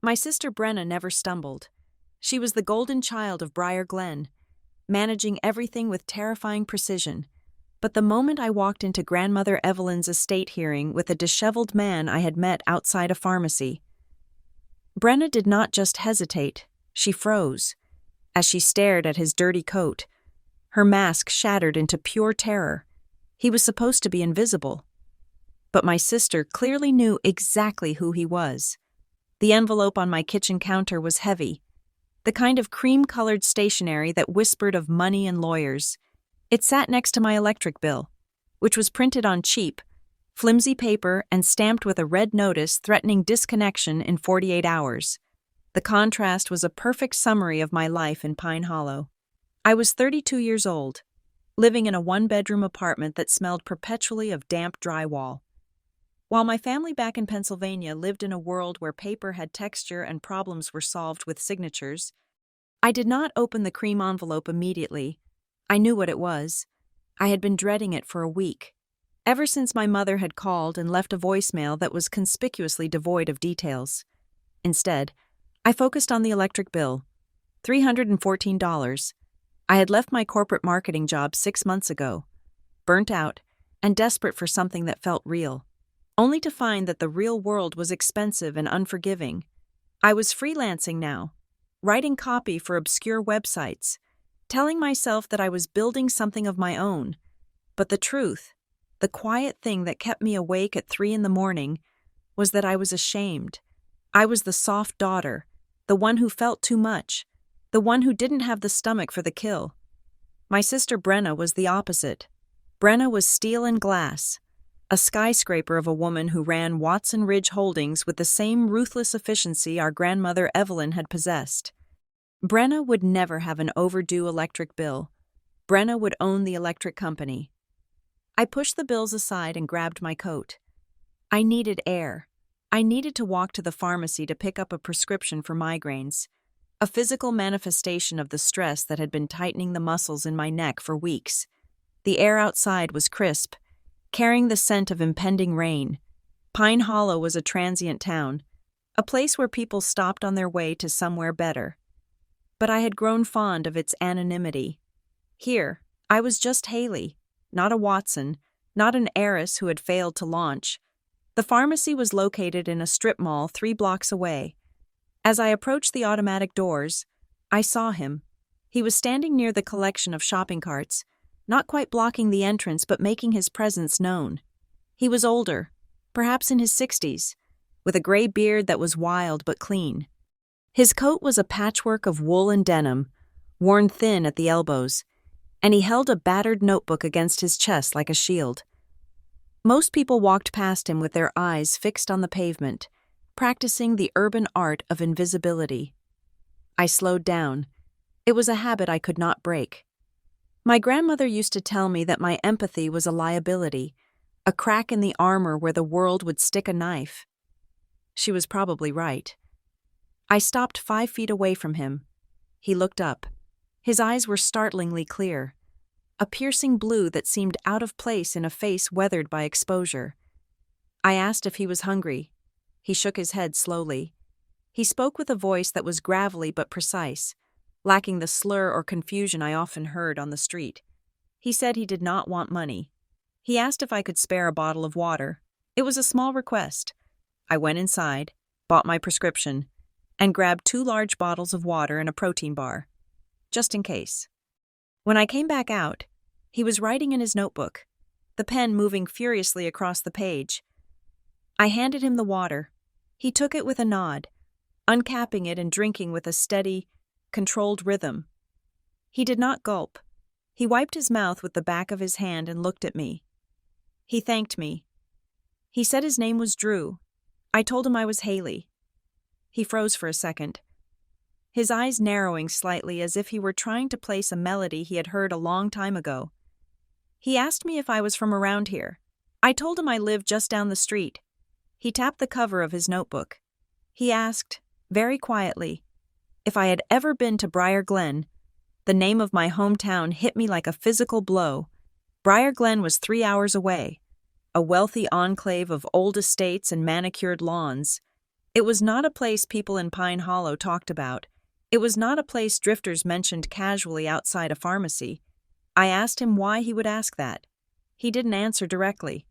My sister Brenna never stumbled. She was the golden child of Briar Glen, managing everything with terrifying precision. But the moment I walked into Grandmother Evelyn's estate hearing with a disheveled man I had met outside a pharmacy, Brenna did not just hesitate, she froze. As she stared at his dirty coat, her mask shattered into pure terror. He was supposed to be invisible. But my sister clearly knew exactly who he was. The envelope on my kitchen counter was heavy, the kind of cream-colored stationery that whispered of money and lawyers. It sat next to my electric bill, which was printed on cheap, flimsy paper and stamped with a red notice threatening disconnection in 48 hours. The contrast was a perfect summary of my life in Pine Hollow. I was 32 years old, living in a one-bedroom apartment that smelled perpetually of damp drywall. While my family back in Pennsylvania lived in a world where paper had texture and problems were solved with signatures, I did not open the cream envelope immediately. I knew what it was. I had been dreading it for a week, ever since my mother had called and left a voicemail that was conspicuously devoid of details. Instead, I focused on the electric bill, $314. I had left my corporate marketing job 6 months ago, burnt out and desperate for something that felt real, only to find that the real world was expensive and unforgiving. I was freelancing now, writing copy for obscure websites, telling myself that I was building something of my own. But the truth, the quiet thing that kept me awake at 3 a.m, was that I was ashamed. I was the soft daughter, the one who felt too much, the one who didn't have the stomach for the kill. My sister Brenna was the opposite. Brenna was steel and glass, a skyscraper of a woman who ran Watson Ridge Holdings with the same ruthless efficiency our grandmother Evelyn had possessed. Brenna would never have an overdue electric bill. Brenna would own the electric company. I pushed the bills aside and grabbed my coat. I needed air. I needed to walk to the pharmacy to pick up a prescription for migraines, a physical manifestation of the stress that had been tightening the muscles in my neck for weeks. The air outside was crisp, carrying the scent of impending rain. Pine Hollow was a transient town, a place where people stopped on their way to somewhere better. But I had grown fond of its anonymity. Here, I was just Haley, not a Watson, not an heiress who had failed to launch. The pharmacy was located in a strip mall 3 blocks away. As I approached the automatic doors, I saw him. He was standing near the collection of shopping carts, not quite blocking the entrance but making his presence known. He was older, perhaps in his 60s, with a gray beard that was wild but clean. His coat was a patchwork of wool and denim, worn thin at the elbows, and he held a battered notebook against his chest like a shield. Most people walked past him with their eyes fixed on the pavement, practicing the urban art of invisibility. I slowed down. It was a habit I could not break. My grandmother used to tell me that my empathy was a liability, a crack in the armor where the world would stick a knife. She was probably right. I stopped 5 feet away from him. He looked up. His eyes were startlingly clear, a piercing blue that seemed out of place in a face weathered by exposure. I asked if he was hungry. He shook his head slowly. He spoke with a voice that was gravelly but precise, lacking the slur or confusion I often heard on the street. He said he did not want money. He asked if I could spare a bottle of water. It was a small request. I went inside, bought my prescription, and grabbed 2 large bottles of water and a protein bar, just in case. When I came back out, he was writing in his notebook, the pen moving furiously across the page. I handed him the water. He took it with a nod, uncapping it and drinking with a steady, controlled rhythm. He did not gulp. He wiped his mouth with the back of his hand and looked at me. He thanked me. He said his name was Drew. I told him I was Haley. He froze for a second, his eyes narrowing slightly as if he were trying to place a melody he had heard a long time ago. He asked me if I was from around here. I told him I lived just down the street. He tapped the cover of his notebook. He asked, very quietly, if I had ever been to Briar Glen. The name of my hometown hit me like a physical blow. Briar Glen was 3 hours away, a wealthy enclave of old estates and manicured lawns. It was not a place people in Pine Hollow talked about. It was not a place drifters mentioned casually outside a pharmacy. I asked him why he would ask that. He didn't answer directly.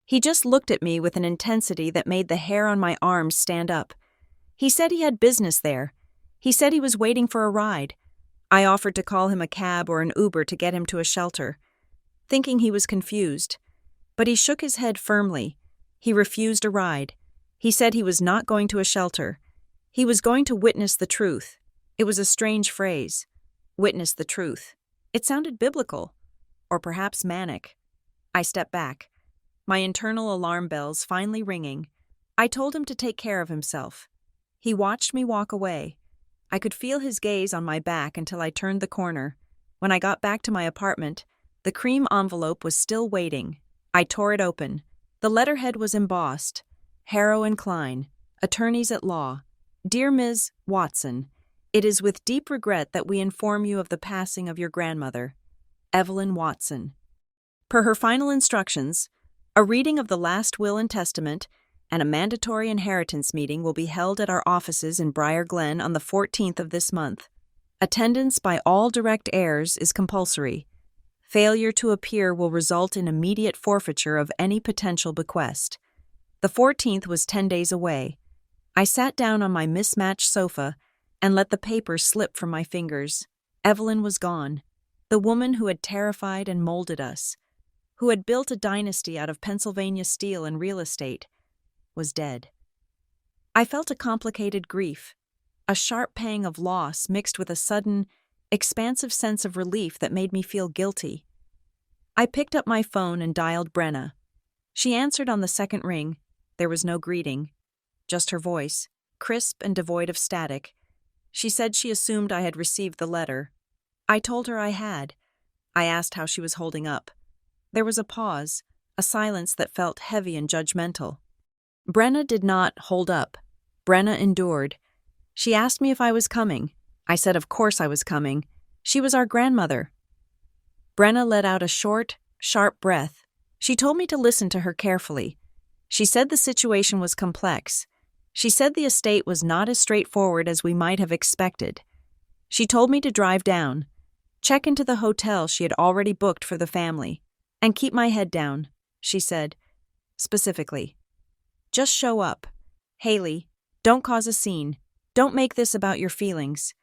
He just looked at me with an intensity that made the hair on my arms stand up. He said he had business there. He said he was waiting for a ride. I offered to call him a cab or an Uber to get him to a shelter, thinking he was confused. But he shook his head firmly. He refused a ride. He said he was not going to a shelter. He was going to witness the truth. It was a strange phrase. Witness the truth. It sounded biblical, or perhaps manic. I stepped back, my internal alarm bells finally ringing. I told him to take care of himself. He watched me walk away. I could feel his gaze on my back until I turned the corner. When I got back to my apartment, the cream envelope was still waiting. I tore it open. The letterhead was embossed. Harrow and Klein, Attorneys at Law. Dear Ms. Watson, it is with deep regret that we inform you of the passing of your grandmother, Evelyn Watson. Per her final instructions, a reading of the last will and testament and a mandatory inheritance meeting will be held at our offices in Briar Glen on the 14th of this month. Attendance by all direct heirs is compulsory. Failure to appear will result in immediate forfeiture of any potential bequest. The 14th was 10 days away. I sat down on my mismatched sofa and let the paper slip from my fingers. Evelyn was gone. The woman who had terrified and molded us, who had built a dynasty out of Pennsylvania steel and real estate, was dead. I felt a complicated grief, a sharp pang of loss mixed with a sudden, expansive sense of relief that made me feel guilty. I picked up my phone and dialed BRENNA. She answered on the second ring. There was no greeting, just her voice, crisp and devoid of static. She said she assumed I had received the letter. I told her I had. I asked how she was holding up. There was a pause, a silence that felt heavy and judgmental. BRENNA did not hold up. BRENNA endured. She asked me if I was coming. I said of course I was coming. She was our grandmother. BRENNA let out a short, sharp breath. She told me to listen to her carefully. She said the situation was complex. She said the estate was not as straightforward as we might have expected. She told me to drive down, check into the hotel she had already booked for the family, and keep my head down, she said, specifically. Just show up. Haley, don't cause a scene. Don't make this about your feelings.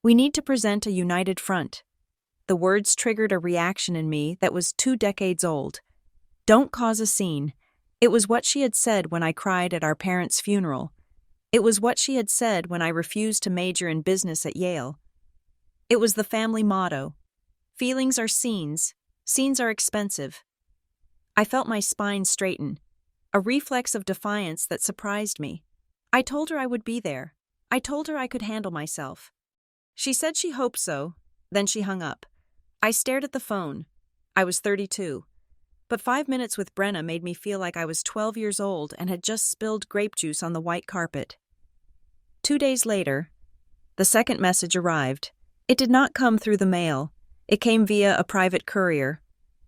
We need to present a united front. The words triggered a reaction in me that was 2 decades old. Don't cause a scene. It was what she had said when I cried at our parents' funeral. It was what she had said when I refused to major in business at Yale. It was the family motto. Feelings are scenes. Scenes are expensive. I felt my spine straighten, a reflex of defiance that surprised me. I told her I would be there. I told her I could handle myself. She said she hoped so, then she hung up. I stared at the phone. I was 32. But 5 minutes with BRENNA made me feel like I was 12 years old and had just spilled grape juice on the white carpet. 2 days later, the second message arrived. It did not come through the mail. It came via a private courier.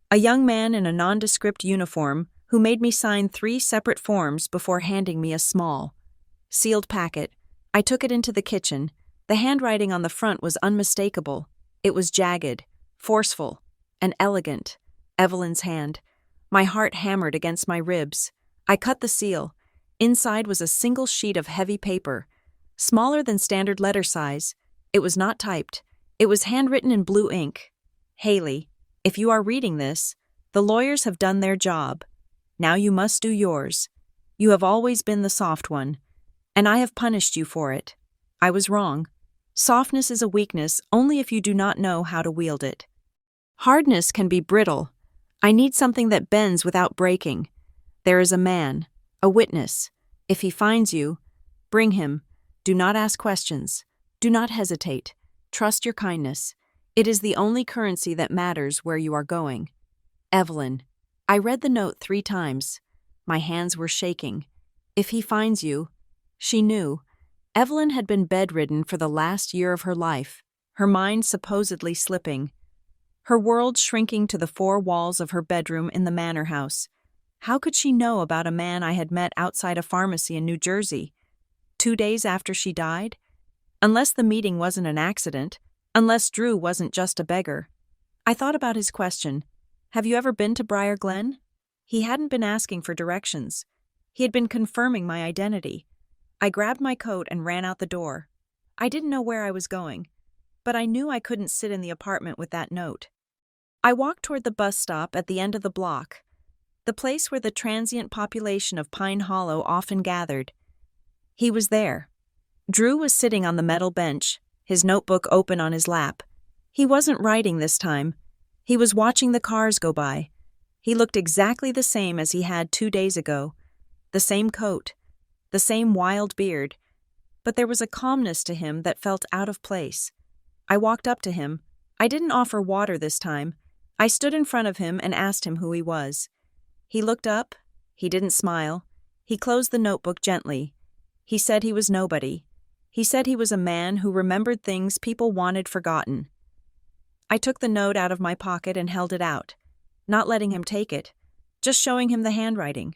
A young man in a nondescript uniform who made me sign 3 separate forms before handing me a small, sealed packet. I took it into the kitchen. The handwriting on the front was unmistakable. It was jagged, forceful, and elegant. Evelyn's hand. My heart hammered against my ribs. I cut the seal. Inside was a single sheet of heavy paper, smaller than standard letter size. It was not typed. It was handwritten in blue ink. Haley, if you are reading this, the lawyers have done their job. Now you must do yours. You have always been the soft one, and I have punished you for it. I was wrong. Softness is a weakness only if you do not know how to wield it. Hardness can be brittle. I need something that bends without breaking. There is a man, a witness. If he finds you, bring him. Do not ask questions. Do not hesitate. Trust your kindness. It is the only currency that matters where you are going. Evelyn. I read the note 3 times. My hands were shaking. If he finds you, she knew. Evelyn had been bedridden for the last year of her life, her mind supposedly slipping, her world shrinking to the 4 walls of her bedroom in the manor house. How could she know about a man I had met outside a pharmacy in New Jersey? 2 days after she died? Unless the meeting wasn't an accident, unless Drew wasn't just a beggar. I thought about his question. Have you ever been to Briar Glen? He hadn't been asking for directions. He had been confirming my identity. I grabbed my coat and ran out the door. I didn't know where I was going, but I knew I couldn't sit in the apartment with that note. I walked toward the bus stop at the end of the block, the place where the transient population of Pine Hollow often gathered. He was there. Drew was sitting on the metal bench, his notebook open on his lap. He wasn't writing this time. He was watching the cars go by. He looked exactly the same as he had 2 days ago. The same coat, the same wild beard, but there was a calmness to him that felt out of place. I walked up to him. I didn't offer water this time. I stood in front of him and asked him who he was. He looked up. He didn't smile. He closed the notebook gently. He said he was nobody. He said he was a man who remembered things people wanted forgotten. I took the note out of my pocket and held it out, not letting him take it, just showing him the handwriting.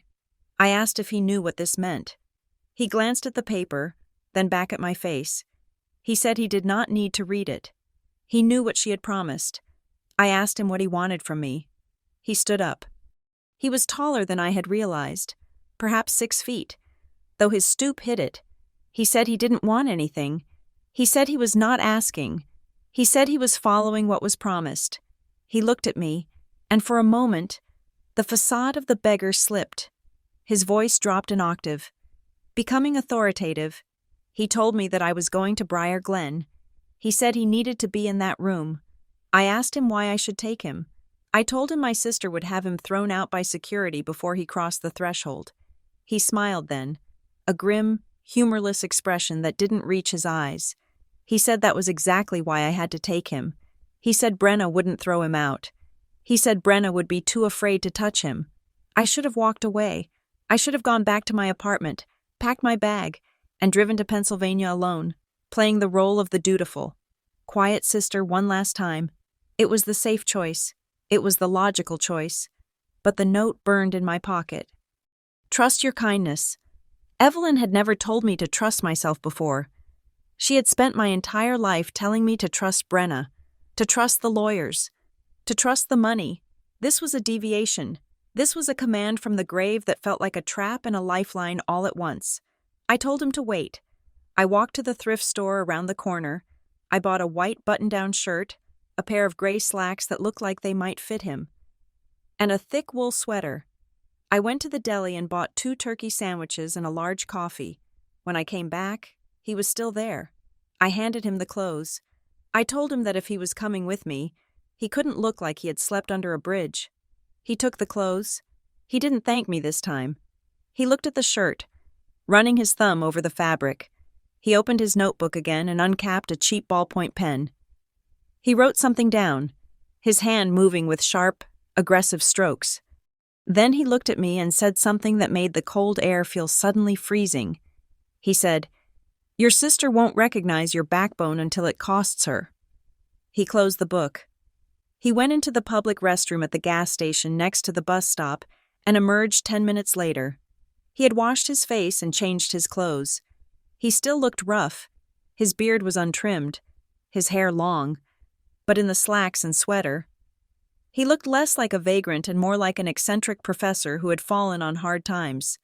I asked if he knew what this meant. He glanced at the paper, then back at my face. He said he did not need to read it. He knew what she had promised. I asked him what he wanted from me. He stood up. He was taller than I had realized, perhaps 6 feet, though his stoop hid it. He said he didn't want anything. He said he was not asking. He said he was following what was promised. He looked at me, and for a moment, the facade of the beggar slipped. His voice dropped an octave. Becoming authoritative, he told me that I was going to Briar Glen. He said he needed to be in that room. I asked him why I should take him. I told him my sister would have him thrown out by security before he crossed the threshold. He smiled then, a grim, humorless expression that didn't reach his eyes. He said that was exactly why I had to take him. He said BRENNA wouldn't throw him out. He said BRENNA would be too afraid to touch him. I should have walked away. I should have gone back to my apartment, packed my bag, and driven to Pennsylvania alone, playing the role of the dutiful, quiet sister one last time. It was the safe choice. It was the logical choice. But the note burned in my pocket. Trust your kindness. Evelyn had never told me to trust myself before. She had spent my entire life telling me to trust BRENNA, to trust the lawyers, to trust the money. This was a deviation. This was a command from the grave that felt like a trap and a lifeline all at once. I told him to wait. I walked to the thrift store around the corner. I bought a white button-down shirt, a pair of gray slacks that looked like they might fit him, and a thick wool sweater. I went to the deli and bought 2 turkey sandwiches and a large coffee. When I came back, he was still there. I handed him the clothes. I told him that if he was coming with me, he couldn't look like he had slept under a bridge. He took the clothes. He didn't thank me this time. He looked at the shirt, running his thumb over the fabric. He opened his notebook again and uncapped a cheap ballpoint pen. He wrote something down, his hand moving with sharp, aggressive strokes. Then he looked at me and said something that made the cold air feel suddenly freezing. He said, "Your sister won't recognize your backbone until it costs her." He closed the book. He went into the public restroom at the gas station next to the bus stop and emerged 10 minutes later. He had washed his face and changed his clothes. He still looked rough. His beard was untrimmed, his hair long, but in the slacks and sweater, he looked less like a vagrant and more like an eccentric professor who had fallen on hard times.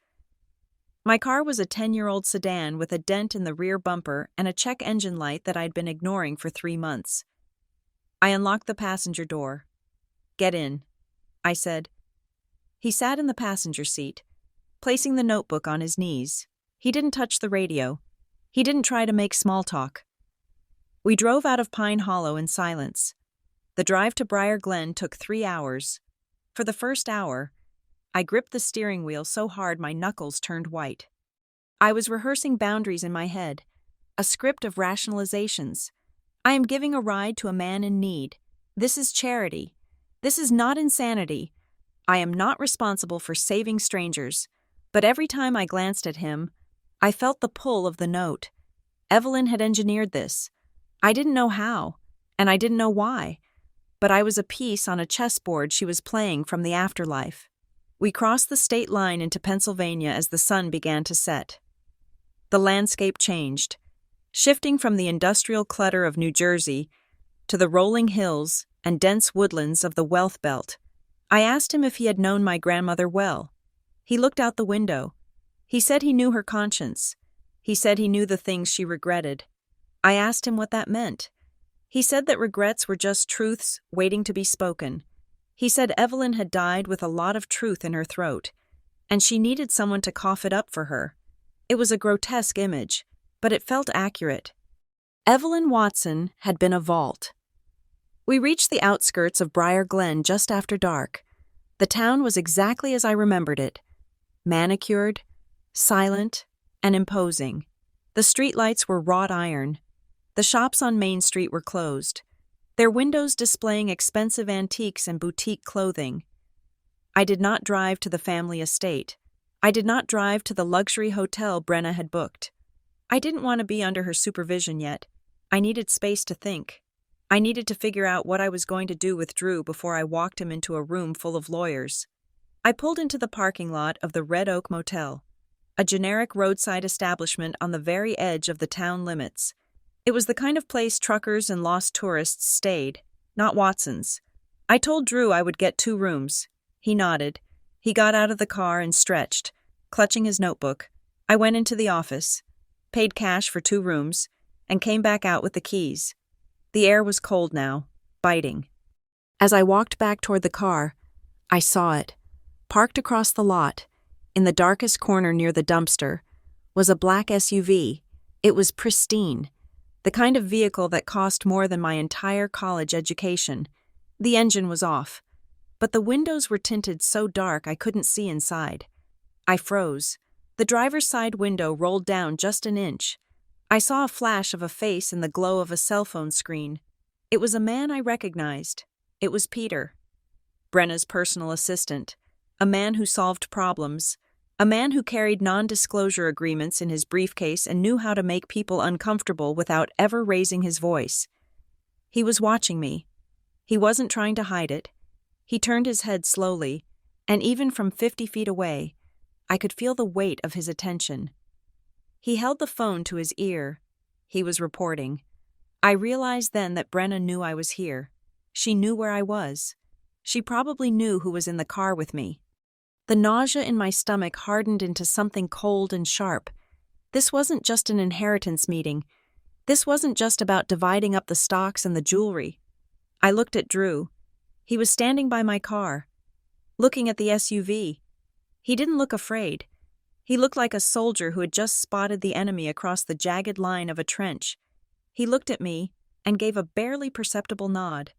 My car was a 10-year-old sedan with a dent in the rear bumper and a check engine light that I'd been ignoring for 3 months. I unlocked the passenger door. "Get in," I said. He sat in the passenger seat, placing the notebook on his knees. He didn't touch the radio. He didn't try to make small talk. We drove out of Pine Hollow in silence. The drive to Briar Glen took 3 hours. For the first hour, I gripped the steering wheel so hard my knuckles turned white. I was rehearsing boundaries in my head, a script of rationalizations. I am giving a ride to a man in need. This is charity. This is not insanity. I am not responsible for saving strangers. But every time I glanced at him, I felt the pull of the note. Evelyn had engineered this. I didn't know how, and I didn't know why, but I was a piece on a chessboard she was playing from the afterlife. We crossed the state line into Pennsylvania as the sun began to set. The landscape changed, shifting from the industrial clutter of New Jersey to the rolling hills and dense woodlands of the Wealth Belt. I asked him if he had known my grandmother well. He looked out the window. He said he knew her conscience. He said he knew the things she regretted. I asked him what that meant. He said that regrets were just truths waiting to be spoken. He said Evelyn had died with a lot of truth in her throat, and she needed someone to cough it up for her. It was a grotesque image, but it felt accurate. Evelyn Watson had been a vault. We reached the outskirts of Briar Glen just after dark. The town was exactly as I remembered it, manicured, silent, and imposing. The streetlights were wrought iron. The shops on Main Street were closed, their windows displaying expensive antiques and boutique clothing. I did not drive to the family estate. I did not drive to the luxury hotel BRENNA had booked. I didn't want to be under her supervision yet. I needed space to think. I needed to figure out what I was going to do with Drew before I walked him into a room full of lawyers. I pulled into the parking lot of the Red Oak Motel, a generic roadside establishment on the very edge of the town limits. It was the kind of place truckers and lost tourists stayed, not Watson's. I told Drew I would get 2 rooms. He nodded. He got out of the car and stretched, clutching his notebook. I went into the office, paid cash for 2 rooms, and came back out with the keys. The air was cold now, biting. As I walked back toward the car, I saw it. Parked across the lot, in the darkest corner near the dumpster, was a black SUV. It was pristine, the kind of vehicle that cost more than my entire college education. The engine was off, but the windows were tinted so dark I couldn't see inside. I froze. The driver's side window rolled down just an inch. I saw a flash of a face in the glow of a cell phone screen. It was a man I recognized. It was Peter, Brenna's personal assistant, a man who solved problems, a man who carried non-disclosure agreements in his briefcase and knew how to make people uncomfortable without ever raising his voice. He was watching me. He wasn't trying to hide it. He turned his head slowly, and even from 50 feet away, I could feel the weight of his attention. He held the phone to his ear. He was reporting. I realized then that Brenna knew I was here. She knew where I was. She probably knew who was in the car with me. The nausea in my stomach hardened into something cold and sharp. This wasn't just an inheritance meeting. This wasn't just about dividing up the stocks and the jewelry. I looked at Drew. He was standing by my car, looking at the SUV. He didn't look afraid. He looked like a soldier who had just spotted the enemy across the jagged line of a trench. He looked at me and gave a barely perceptible nod.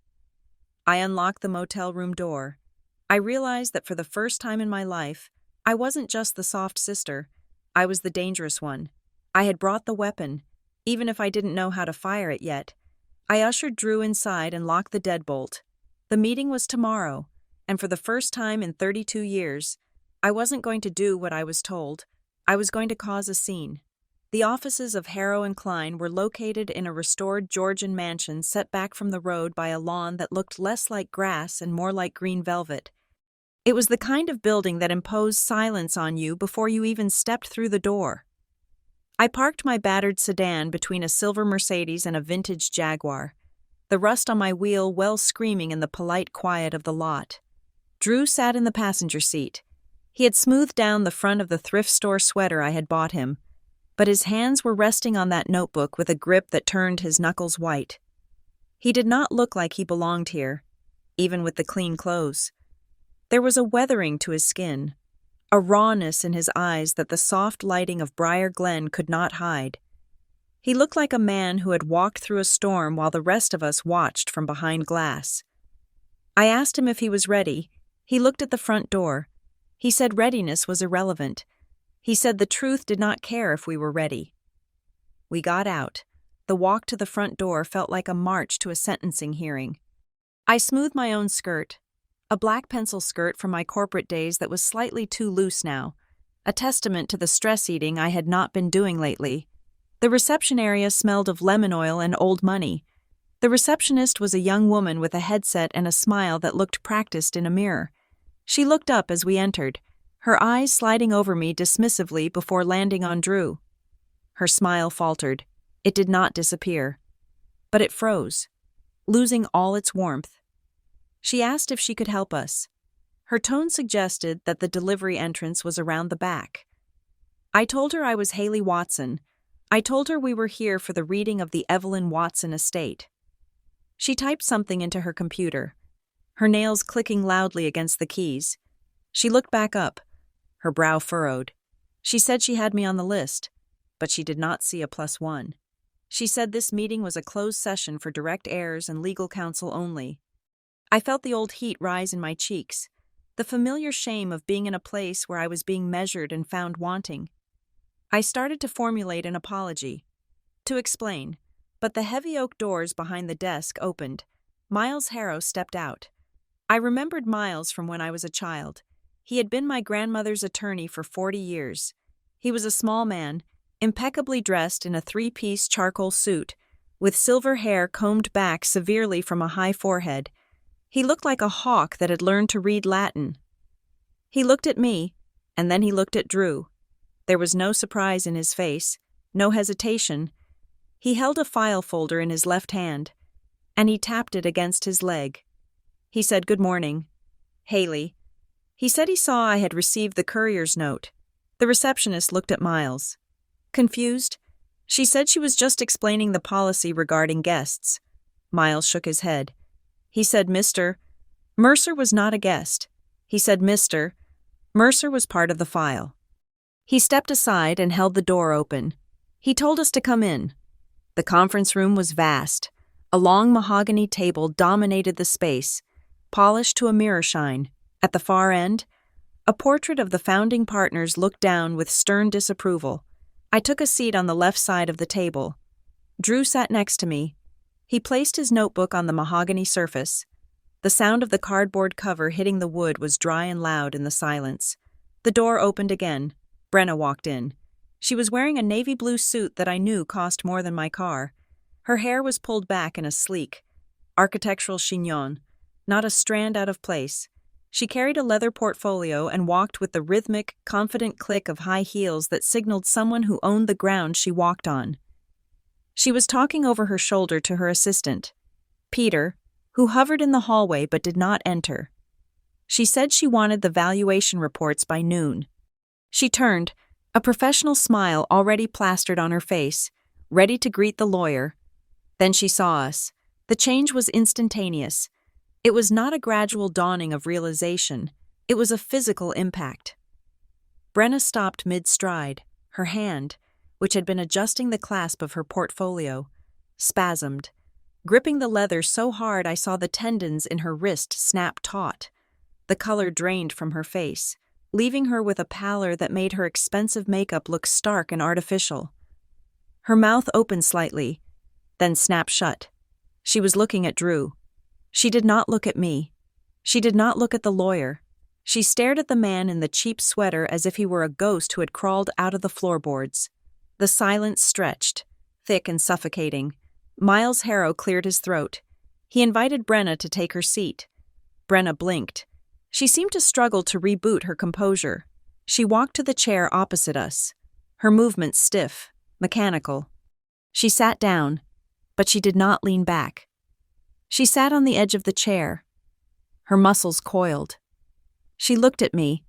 I unlocked the motel room door. I realized that for the first time in my life, I wasn't just the soft sister. I was the dangerous one. I had brought the weapon, even if I didn't know how to fire it yet. I ushered Drew inside and locked the deadbolt. The meeting was tomorrow, and for the first time in 32 years, I wasn't going to do what I was told. I was going to cause a scene. The offices of Harrow and Klein were located in a restored Georgian mansion set back from the road by a lawn that looked less like grass and more like green velvet. It was the kind of building that imposed silence on you before you even stepped through the door. I parked my battered sedan between a silver Mercedes and a vintage Jaguar, the rust on my wheel well screaming in the polite quiet of the lot. Drew sat in the passenger seat. He had smoothed down the front of the thrift store sweater I had bought him, but his hands were resting on that notebook with a grip that turned his knuckles white. He did not look like he belonged here, even with the clean clothes. There was a weathering to his skin, a rawness in his eyes that the soft lighting of Briar Glen could not hide. He looked like a man who had walked through a storm while the rest of us watched from behind glass. I asked him if he was ready. He looked at the front door. He said readiness was irrelevant. He said the truth did not care if we were ready. We got out. The walk to the front door felt like a march to a sentencing hearing. I smoothed my own skirt, a black pencil skirt from my corporate days that was slightly too loose now, a testament to the stress eating I had not been doing lately. The reception area smelled of lemon oil and old money. The receptionist was a young woman with a headset and a smile that looked practiced in a mirror. She looked up as we entered, her eyes sliding over me dismissively before landing on Drew. Her smile faltered. It did not disappear. But it froze, losing all its warmth. She asked if she could help us. Her tone suggested that the delivery entrance was around the back. I told her I was Haley Watson. I told her we were here for the reading of the Evelyn Watson estate. She typed something into her computer, her nails clicking loudly against the keys. She looked back up, her brow furrowed. She said she had me on the list, but she did not see a +1. She said this meeting was a closed session for direct heirs and legal counsel only. I felt the old heat rise in my cheeks, the familiar shame of being in a place where I was being measured and found wanting. I started to formulate an apology, to explain, but the heavy oak doors behind the desk opened. Miles Harrow stepped out. I remembered Miles from when I was a child. He had been my grandmother's attorney for 40 years. He was a small man, impeccably dressed in a 3-piece charcoal suit, with silver hair combed back severely from a high forehead. He looked like a hawk that had learned to read Latin. He looked at me, and then he looked at Drew. There was no surprise in his face, no hesitation. He held a file folder in his left hand, and he tapped it against his leg. He said, "Good morning, Haley." He said he saw I had received the courier's note. The receptionist looked at Miles. Confused, she said she was just explaining the policy regarding guests. Miles shook his head. He said, "Mr. Mercer was not a guest." He said, "Mr. Mercer was part of the file." He stepped aside and held the door open. He told us to come in. The conference room was vast. A long mahogany table dominated the space, polished to a mirror shine. At the far end, a portrait of the founding partners looked down with stern disapproval. I took a seat on the left side of the table. Drew sat next to me. He placed his notebook on the mahogany surface. The sound of the cardboard cover hitting the wood was dry and loud in the silence. The door opened again. BRENNA walked in. She was wearing a navy blue suit that I knew cost more than my car. Her hair was pulled back in a sleek, architectural chignon, not a strand out of place. She carried a leather portfolio and walked with the rhythmic, confident click of high heels that signaled someone who owned the ground she walked on. She was talking over her shoulder to her assistant, Peter, who hovered in the hallway but did not enter. She said she wanted the valuation reports by noon. She turned, a professional smile already plastered on her face, ready to greet the lawyer. Then she saw us. The change was instantaneous. It was not a gradual dawning of realization. It was a physical impact. BRENNA stopped mid-stride. Her hand, which had been adjusting the clasp of her portfolio, spasmed, gripping the leather so hard I saw the tendons in her wrist snap taut. The color drained from her face, leaving her with a pallor that made her expensive makeup look stark and artificial. Her mouth opened slightly, then snapped shut. She was looking at Drew. She did not look at me. She did not look at the lawyer. She stared at the man in the cheap sweater as if he were a ghost who had crawled out of the floorboards. The silence stretched, thick and suffocating. Miles Harrow cleared his throat. He invited BRENNA to take her seat. BRENNA blinked. She seemed to struggle to reboot her composure. She walked to the chair opposite us, her movements stiff, mechanical. She sat down, but she did not lean back. She sat on the edge of the chair, her muscles coiled. She looked at me,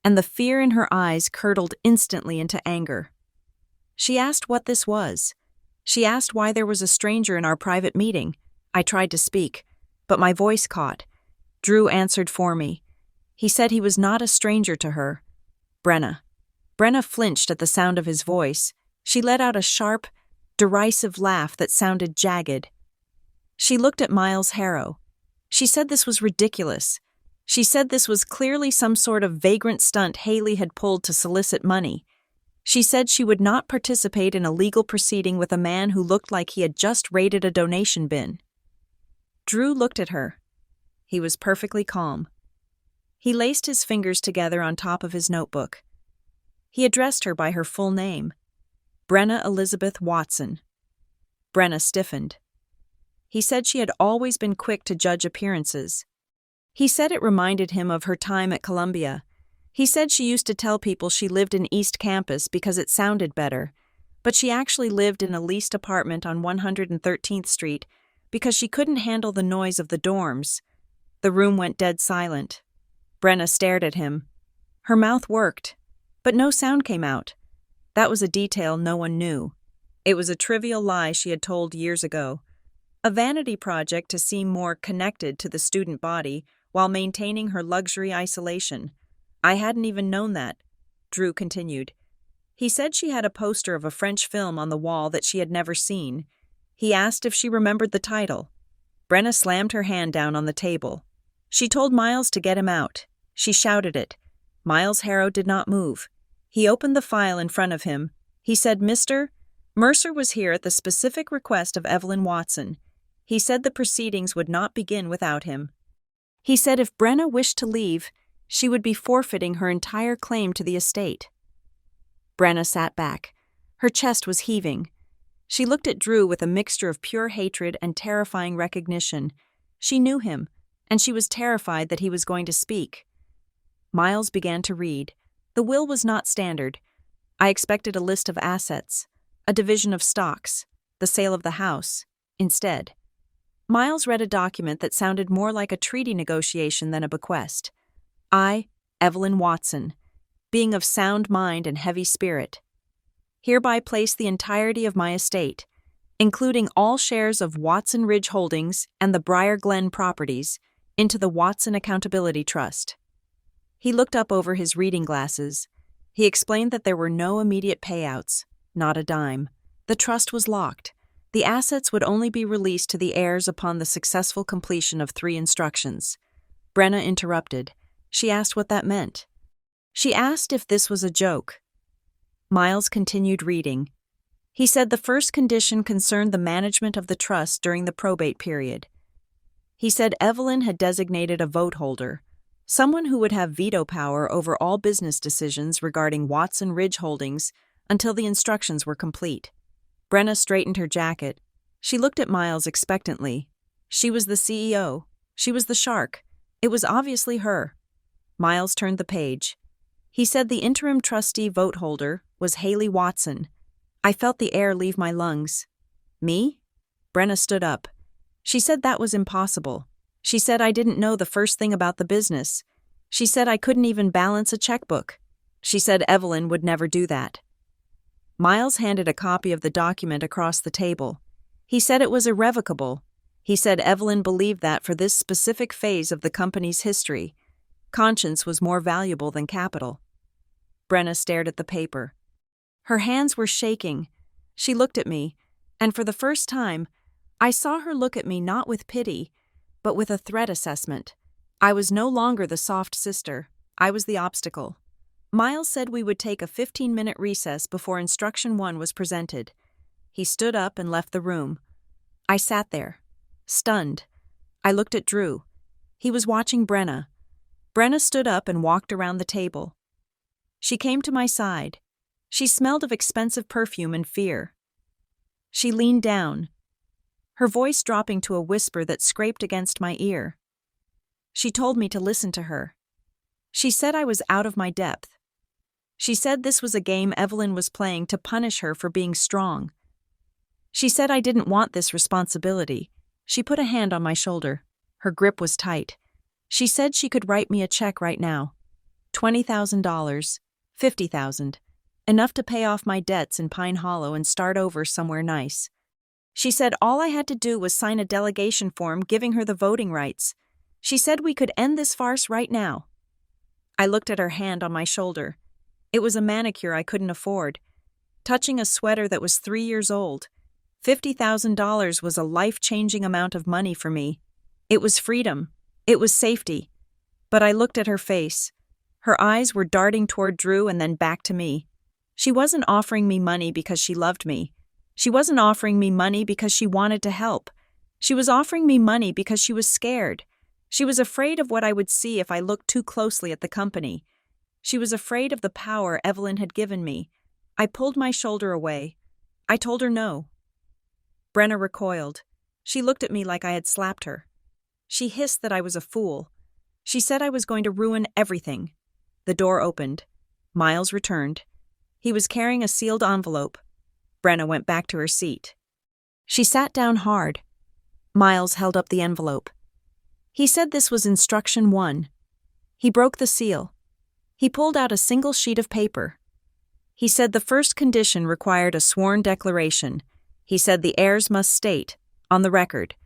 and the fear in her eyes curdled instantly into anger. She asked what this was. She asked why there was a stranger in our private meeting. I tried to speak, but my voice caught. Drew answered for me. He said he was not a stranger to her. BRENNA. BRENNA flinched at the sound of his voice. She let out a sharp, derisive laugh that sounded jagged. She looked at Miles Harrow. She said this was ridiculous. She said this was clearly some sort of vagrant stunt Haley had pulled to solicit money. She said she would not participate in a legal proceeding with a man who looked like he had just raided a donation bin. Drew looked at her. He was perfectly calm. He laced his fingers together on top of his notebook. He addressed her by her full name, BRENNA Elizabeth Watson. BRENNA stiffened. He said she had always been quick to judge appearances. He said it reminded him of her time at Columbia. He said she used to tell people she lived in East Campus because it sounded better, but she actually lived in a leased apartment on 113th Street because she couldn't handle the noise of the dorms. The room went dead silent. Brenna stared at him. Her mouth worked, but no sound came out. That was a detail no one knew. It was a trivial lie she had told years ago. A vanity project to seem more connected to the student body while maintaining her luxury isolation. I hadn't even known that, Drew continued. He said she had a poster of a French film on the wall that she had never seen. He asked if she remembered the title. Brenna slammed her hand down on the table. She told Miles to get him out. She shouted it. Miles Harrow did not move. He opened the file in front of him. He said, "Mr. Mercer was here at the specific request of Evelyn Watson. He said the proceedings would not begin without him. He said if Brenna wished to leave, she would be forfeiting her entire claim to the estate." Brenna sat back. Her chest was heaving. She looked at Drew with a mixture of pure hatred and terrifying recognition. She knew him, and she was terrified that he was going to speak. Miles began to read. The will was not standard. I expected a list of assets, a division of stocks, the sale of the house. Instead, Miles read a document that sounded more like a treaty negotiation than a bequest. I, Evelyn Watson, being of sound mind and heavy spirit, hereby place the entirety of my estate, including all shares of Watson Ridge Holdings and the Briar Glen properties, into the Watson Accountability Trust. He looked up over his reading glasses. He explained that there were no immediate payouts, not a dime. The trust was locked. The assets would only be released to the heirs upon the successful completion of 3 instructions. Brenna interrupted. She asked what that meant. She asked if this was a joke. Miles continued reading. He said the first condition concerned the management of the trust during the probate period. He said Evelyn had designated a vote holder, someone who would have veto power over all business decisions regarding Watson Ridge Holdings until the instructions were complete. Brenna straightened her jacket. She looked at Miles expectantly. She was the CEO. She was the shark. It was obviously her. Miles turned the page. He said the interim trustee vote holder was Haley Watson. I felt the air leave my lungs. Me? Brenna stood up. She said that was impossible. She said I didn't know the first thing about the business. She said I couldn't even balance a checkbook. She said Evelyn would never do that. Miles handed a copy of the document across the table. He said it was irrevocable. He said Evelyn believed that for this specific phase of the company's history, conscience was more valuable than capital. Brenna stared at the paper. Her hands were shaking. She looked at me, and for the first time, I saw her look at me not with pity, but with a threat assessment. I was no longer the soft sister. I was the obstacle. Miles said we would take a 15-minute recess before Instruction 1 was presented. He stood up and left the room. I sat there, stunned. I looked at Drew. He was watching Brenna. Brenna stood up and walked around the table. She came to my side. She smelled of expensive perfume and fear. She leaned down, her voice dropping to a whisper that scraped against my ear. She told me to listen to her. She said I was out of my depth. She said this was a game Evelyn was playing to punish her for being strong. She said I didn't want this responsibility. She put a hand on my shoulder. Her grip was tight. She said she could write me a check right now. $20,000, $50,000, enough to pay off my debts in Pine Hollow and start over somewhere nice. She said all I had to do was sign a delegation form giving her the voting rights. She said we could end this farce right now. I looked at her hand on my shoulder. It was a manicure I couldn't afford, touching a sweater that was 3 years old. $50,000 was a life-changing amount of money for me. It was freedom. It was safety. But I looked at her face. Her eyes were darting toward Drew and then back to me. She wasn't offering me money because she loved me. She wasn't offering me money because she wanted to help. She was offering me money because she was scared. She was afraid of what I would see if I looked too closely at the company. She was afraid of the power Evelyn had given me. I pulled my shoulder away. I told her no. Brenna recoiled. She looked at me like I had slapped her. She hissed that I was a fool. She said I was going to ruin everything. The door opened. Miles returned. He was carrying a sealed envelope. Brenna went back to her seat. She sat down hard. Miles held up the envelope. He said this was Instruction 1. He broke the seal. He pulled out a single sheet of paper. He said the first condition required a sworn declaration. He said the heirs must state, on the record,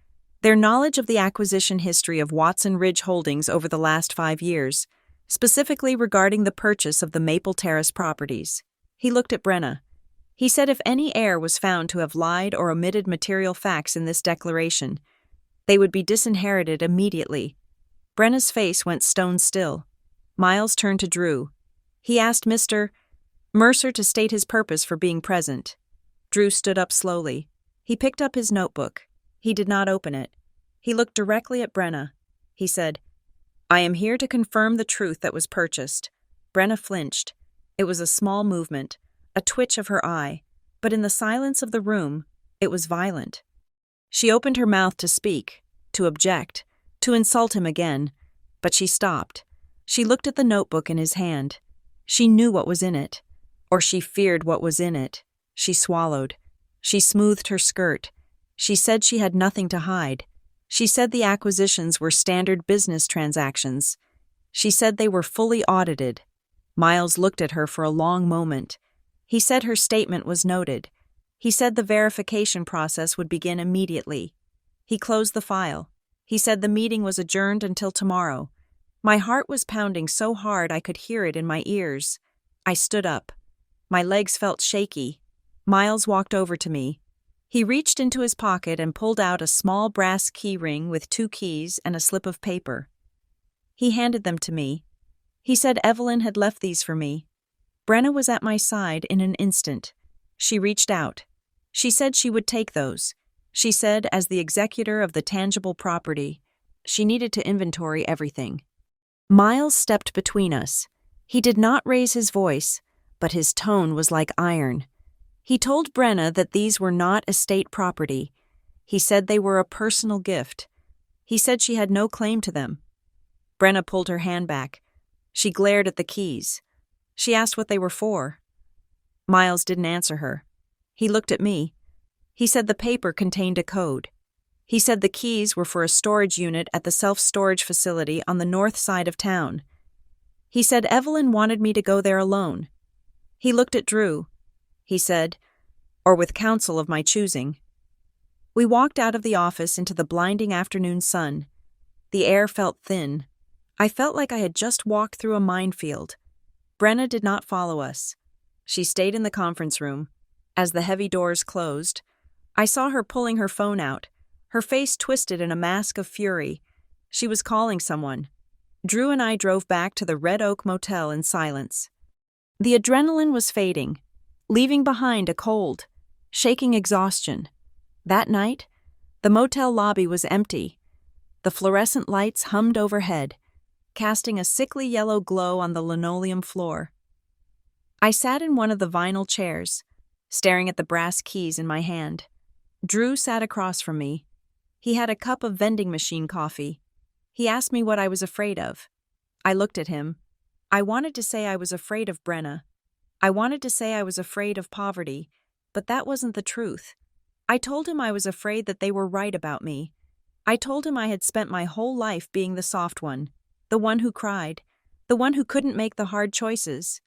their knowledge of the acquisition history of Watson Ridge Holdings over the last 5 years, specifically regarding the purchase of the Maple Terrace properties. He looked at Brenna. He said if any heir was found to have lied or omitted material facts in this declaration, they would be disinherited immediately. Brenna's face went stone still. Miles turned to Drew. He asked Mr. Mercer to state his purpose for being present. Drew stood up slowly. He picked up his notebook. He did not open it. He looked directly at Brenna. He said, I am here to confirm the truth that was purchased. Brenna flinched. It was a small movement, a twitch of her eye, but in the silence of the room, it was violent. She opened her mouth to speak, to object, to insult him again, but she stopped. She looked at the notebook in his hand. She knew what was in it, or she feared what was in it. She swallowed. She smoothed her skirt. She said she had nothing to hide. She said the acquisitions were standard business transactions. She said they were fully audited. Miles looked at her for a long moment. He said her statement was noted. He said the verification process would begin immediately. He closed the file. He said the meeting was adjourned until tomorrow. My heart was pounding so hard I could hear it in my ears. I stood up. My legs felt shaky. Miles walked over to me. He reached into his pocket and pulled out a small brass key ring with 2 keys and a slip of paper. He handed them to me. He said Evelyn had left these for me. Brenna was at my side in an instant. She reached out. She said she would take those. She said, as the executor of the tangible property, she needed to inventory everything. Miles stepped between us. He did not raise his voice, but his tone was like iron. He told Brenna that these were not estate property. He said they were a personal gift. He said she had no claim to them. Brenna pulled her hand back. She glared at the keys. She asked what they were for. Miles didn't answer her. He looked at me. He said the paper contained a code. He said the keys were for a storage unit at the self-storage facility on the north side of town. He said Evelyn wanted me to go there alone. He looked at Drew. He said, or with counsel of my choosing. We walked out of the office into the blinding afternoon sun. The air felt thin. I felt like I had just walked through a minefield. Brenna did not follow us. She stayed in the conference room. As the heavy doors closed, I saw her pulling her phone out, her face twisted in a mask of fury. She was calling someone. Drew and I drove back to the Red Oak Motel in silence. The adrenaline was fading, leaving behind a cold, shaking exhaustion. That night, the motel lobby was empty. The fluorescent lights hummed overhead, casting a sickly yellow glow on the linoleum floor. I sat in one of the vinyl chairs, staring at the brass keys in my hand. Drew sat across from me. He had a cup of vending machine coffee. He asked me what I was afraid of. I looked at him. I wanted to say I was afraid of Brenna. I wanted to say I was afraid of poverty, but that wasn't the truth. I told him I was afraid that they were right about me. I told him I had spent my whole life being the soft one, the one who cried, the one who couldn't make the hard choices.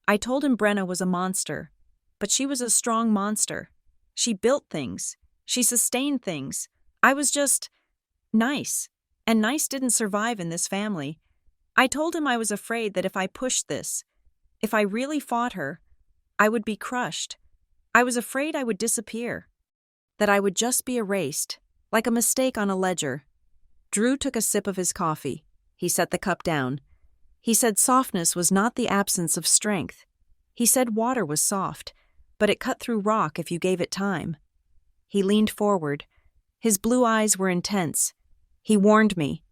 I told him Brenna was a monster, but she was a strong monster. She built things. She sustained things. I was just nice, and nice didn't survive in this family. I told him I was afraid that if I pushed this, if I really fought her, I would be crushed. I was afraid I would disappear, that I would just be erased, like a mistake on a ledger. Drew took a sip of his coffee. He set the cup down. He said softness was not the absence of strength. He said water was soft, but it cut through rock if you gave it time. He leaned forward. His blue eyes were intense. He warned me.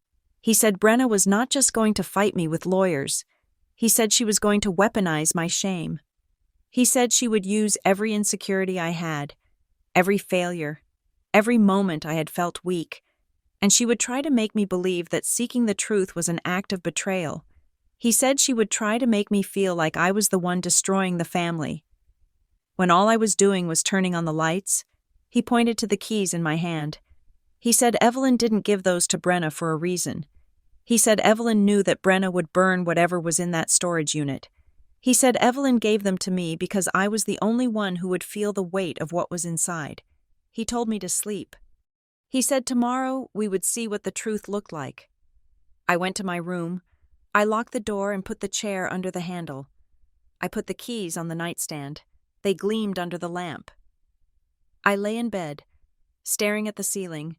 He said Brenna was not just going to fight me with lawyers. He said she was going to weaponize my shame. He said she would use every insecurity I had, every failure, every moment I had felt weak, and she would try to make me believe that seeking the truth was an act of betrayal. He said she would try to make me feel like I was the one destroying the family. When all I was doing was turning on the lights, he pointed to the keys in my hand. He said Evelyn didn't give those to Brenna for a reason. He said Evelyn knew that Brenna would burn whatever was in that storage unit. He said Evelyn gave them to me because I was the only one who would feel the weight of what was inside. He told me to sleep. He said tomorrow we would see what the truth looked like. I went to my room. I locked the door and put the chair under the handle. I put the keys on the nightstand. They gleamed under the lamp. I lay in bed, staring at the ceiling.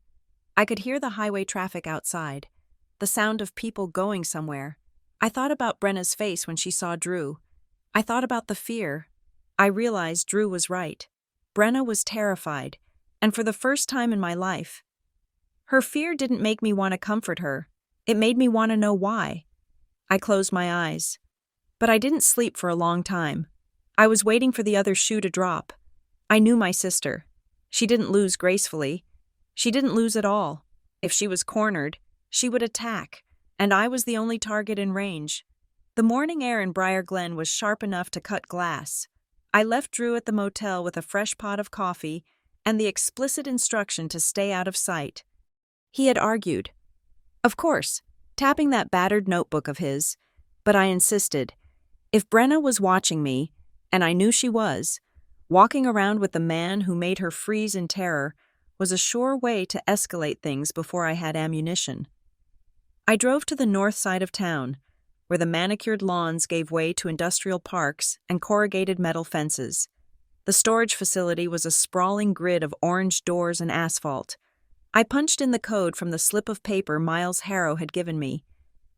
I could hear the highway traffic outside, the sound of people going somewhere. I thought about Brenna's face when she saw Drew. I thought about the fear. I realized Drew was right. Brenna was terrified, and for the first time in my life. Her fear didn't make me want to comfort her. It made me want to know why. I closed my eyes. But I didn't sleep for a long time. I was waiting for the other shoe to drop. I knew my sister. She didn't lose gracefully. She didn't lose at all. If she was cornered, she would attack, and I was the only target in range. The morning air in Briar Glen was sharp enough to cut glass. I left Drew at the motel with a fresh pot of coffee and the explicit instruction to stay out of sight. He had argued. Of course, tapping that battered notebook of his, but I insisted. If Brenna was watching me, and I knew she was, walking around with the man who made her freeze in terror was a sure way to escalate things before I had ammunition. I drove to the north side of town, where the manicured lawns gave way to industrial parks and corrugated metal fences. The storage facility was a sprawling grid of orange doors and asphalt. I punched in the code from the slip of paper Miles Harrow had given me.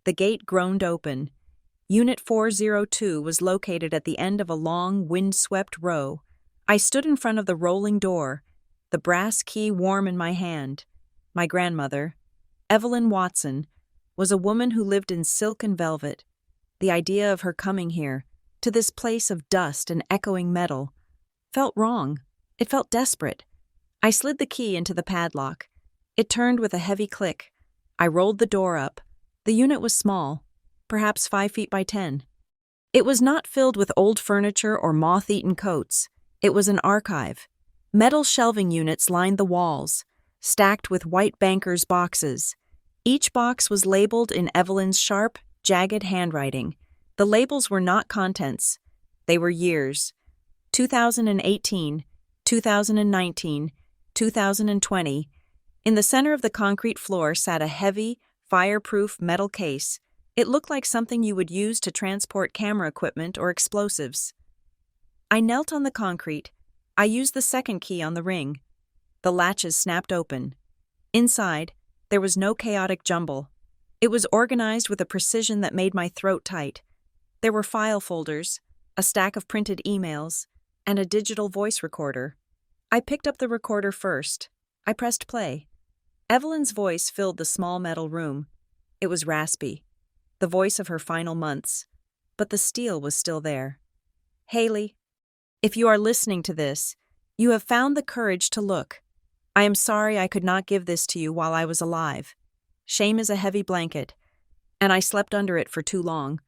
The gate groaned open. Unit 402 was located at the end of a long, wind-swept row. I stood in front of the rolling door, the brass key warm in my hand. My grandmother, Evelyn Watson, was a woman who lived in silk and velvet. The idea of her coming here, to this place of dust and echoing metal, felt wrong. It felt desperate. I slid the key into the padlock. It turned with a heavy click. I rolled the door up. The unit was small, perhaps 5 feet by 10. It was not filled with old furniture or moth-eaten coats. It was an archive. Metal shelving units lined the walls, stacked with white bankers' boxes. Each box was labeled in Evelyn's sharp, jagged handwriting. The labels were not contents. They were years. 2018, 2019, 2020. In the center of the concrete floor sat a heavy, fireproof metal case. It looked like something you would use to transport camera equipment or explosives. I knelt on the concrete. I used the second key on the ring. The latches snapped open. Inside, there was no chaotic jumble. It was organized with a precision that made my throat tight. There were file folders, a stack of printed emails, and a digital voice recorder. I picked up the recorder first. I pressed play. Evelyn's voice filled the small metal room. It was raspy, the voice of her final months, but the steel was still there. Haley, if you are listening to this, you have found the courage to look. I am sorry I could not give this to you while I was alive. Shame is a heavy blanket, and I slept under it for too long.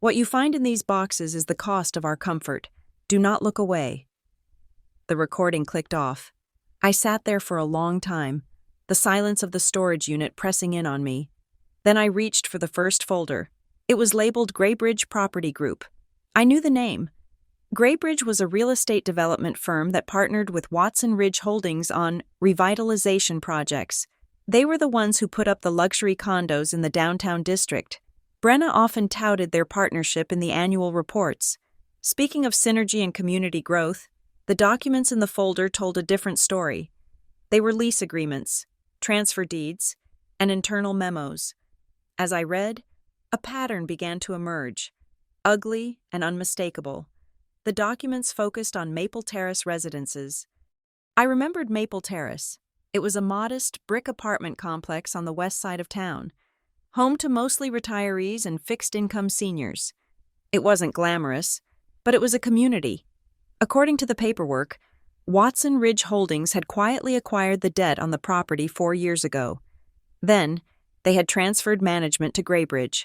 What you find in these boxes is the cost of our comfort. Do not look away. The recording clicked off. I sat there for a long time, the silence of the storage unit pressing in on me. Then I reached for the first folder. It was labeled Graybridge Property Group. I knew the name. Graybridge was a real estate development firm that partnered with Watson Ridge Holdings on revitalization projects. They were the ones who put up the luxury condos in the downtown district. BRENNA often touted their partnership in the annual reports. Speaking of synergy and community growth, the documents in the folder told a different story. They were lease agreements, transfer deeds, and internal memos. As I read, a pattern began to emerge, ugly and unmistakable. The documents focused on Maple Terrace residences. I remembered Maple Terrace. It was a modest, brick apartment complex on the west side of town, home to mostly retirees and fixed-income seniors. It wasn't glamorous, but it was a community. According to the paperwork, Watson Ridge Holdings had quietly acquired the debt on the property 4 years ago. Then, they had transferred management to Graybridge.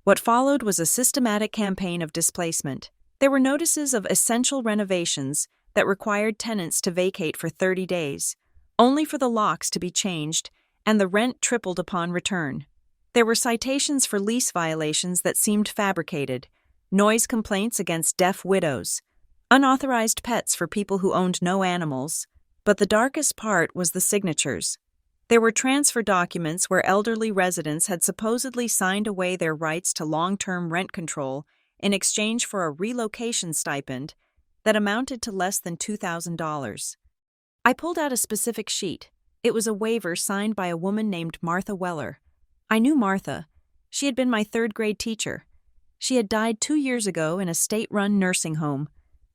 What followed was a systematic campaign of displacement. There were notices of essential renovations, that required tenants to vacate for 30 days, only for the locks to be changed and the rent tripled upon return. There were citations for lease violations that seemed fabricated, noise complaints against deaf widows, unauthorized pets for people who owned no animals, but the darkest part was the signatures. There were transfer documents where elderly residents had supposedly signed away their rights to long-term rent control in exchange for a relocation stipend that amounted to less than $2,000. I pulled out a specific sheet. It was a waiver signed by a woman named Martha Weller. I knew Martha. She had been my third-grade teacher. She had died 2 years ago in a state-run nursing home.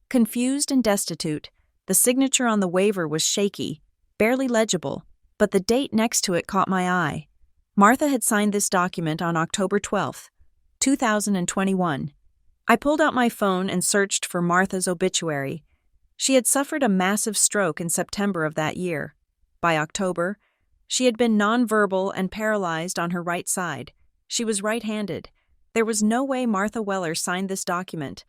Confused and destitute, the signature on the waiver was shaky, barely legible, but the date next to it caught my eye. Martha had signed this document on October 12, 2021. I pulled out my phone and searched for Martha's obituary. She had suffered a massive stroke in September of that year. By October, she had been nonverbal and paralyzed on her right side. She was right-handed. There was no way Martha Weller signed this document.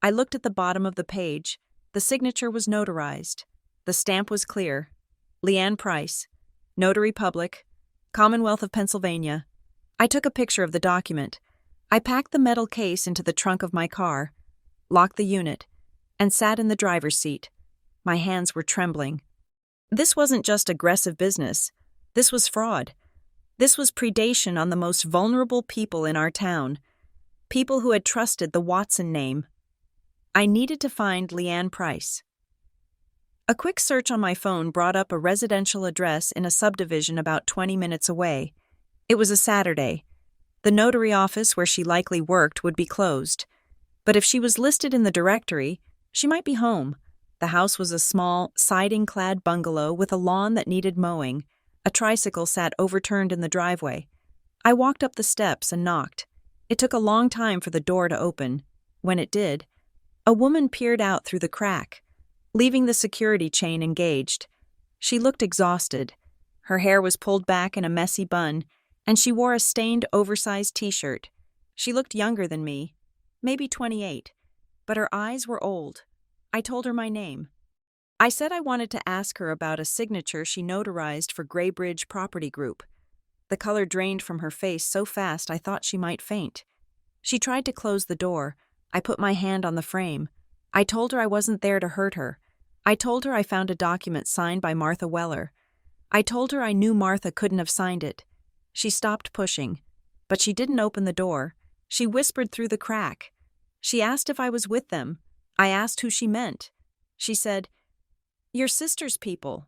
I looked at the bottom of the page. The signature was notarized. The stamp was clear. Leanne Price, Notary Public, Commonwealth of Pennsylvania. I took a picture of the document. I packed the metal case into the trunk of my car, locked the unit, and sat in the driver's seat. My hands were trembling. This wasn't just aggressive business. This was fraud. This was predation on the most vulnerable people in our town, people who had trusted the Watson name. I needed to find Leanne Price. A quick search on my phone brought up a residential address in a subdivision about 20 minutes away. It was a Saturday. The notary office where she likely worked would be closed. But if she was listed in the directory, she might be home. The house was a small, siding-clad bungalow with a lawn that needed mowing. A tricycle sat overturned in the driveway. I walked up the steps and knocked. It took a long time for the door to open. When it did, a woman peered out through the crack, leaving the security chain engaged. She looked exhausted. Her hair was pulled back in a messy bun, and she wore a stained, oversized t-shirt. She looked younger than me, maybe 28, but her eyes were old. I told her my name. I said I wanted to ask her about a signature she notarized for Graybridge Property Group. The color drained from her face so fast I thought she might faint. She tried to close the door. I put my hand on the frame. I told her I wasn't there to hurt her. I told her I found a document signed by Martha Weller. I told her I knew Martha couldn't have signed it. She stopped pushing, but she didn't open the door. She whispered through the crack. She asked if I was with them. I asked who she meant. She said, "Your sister's people."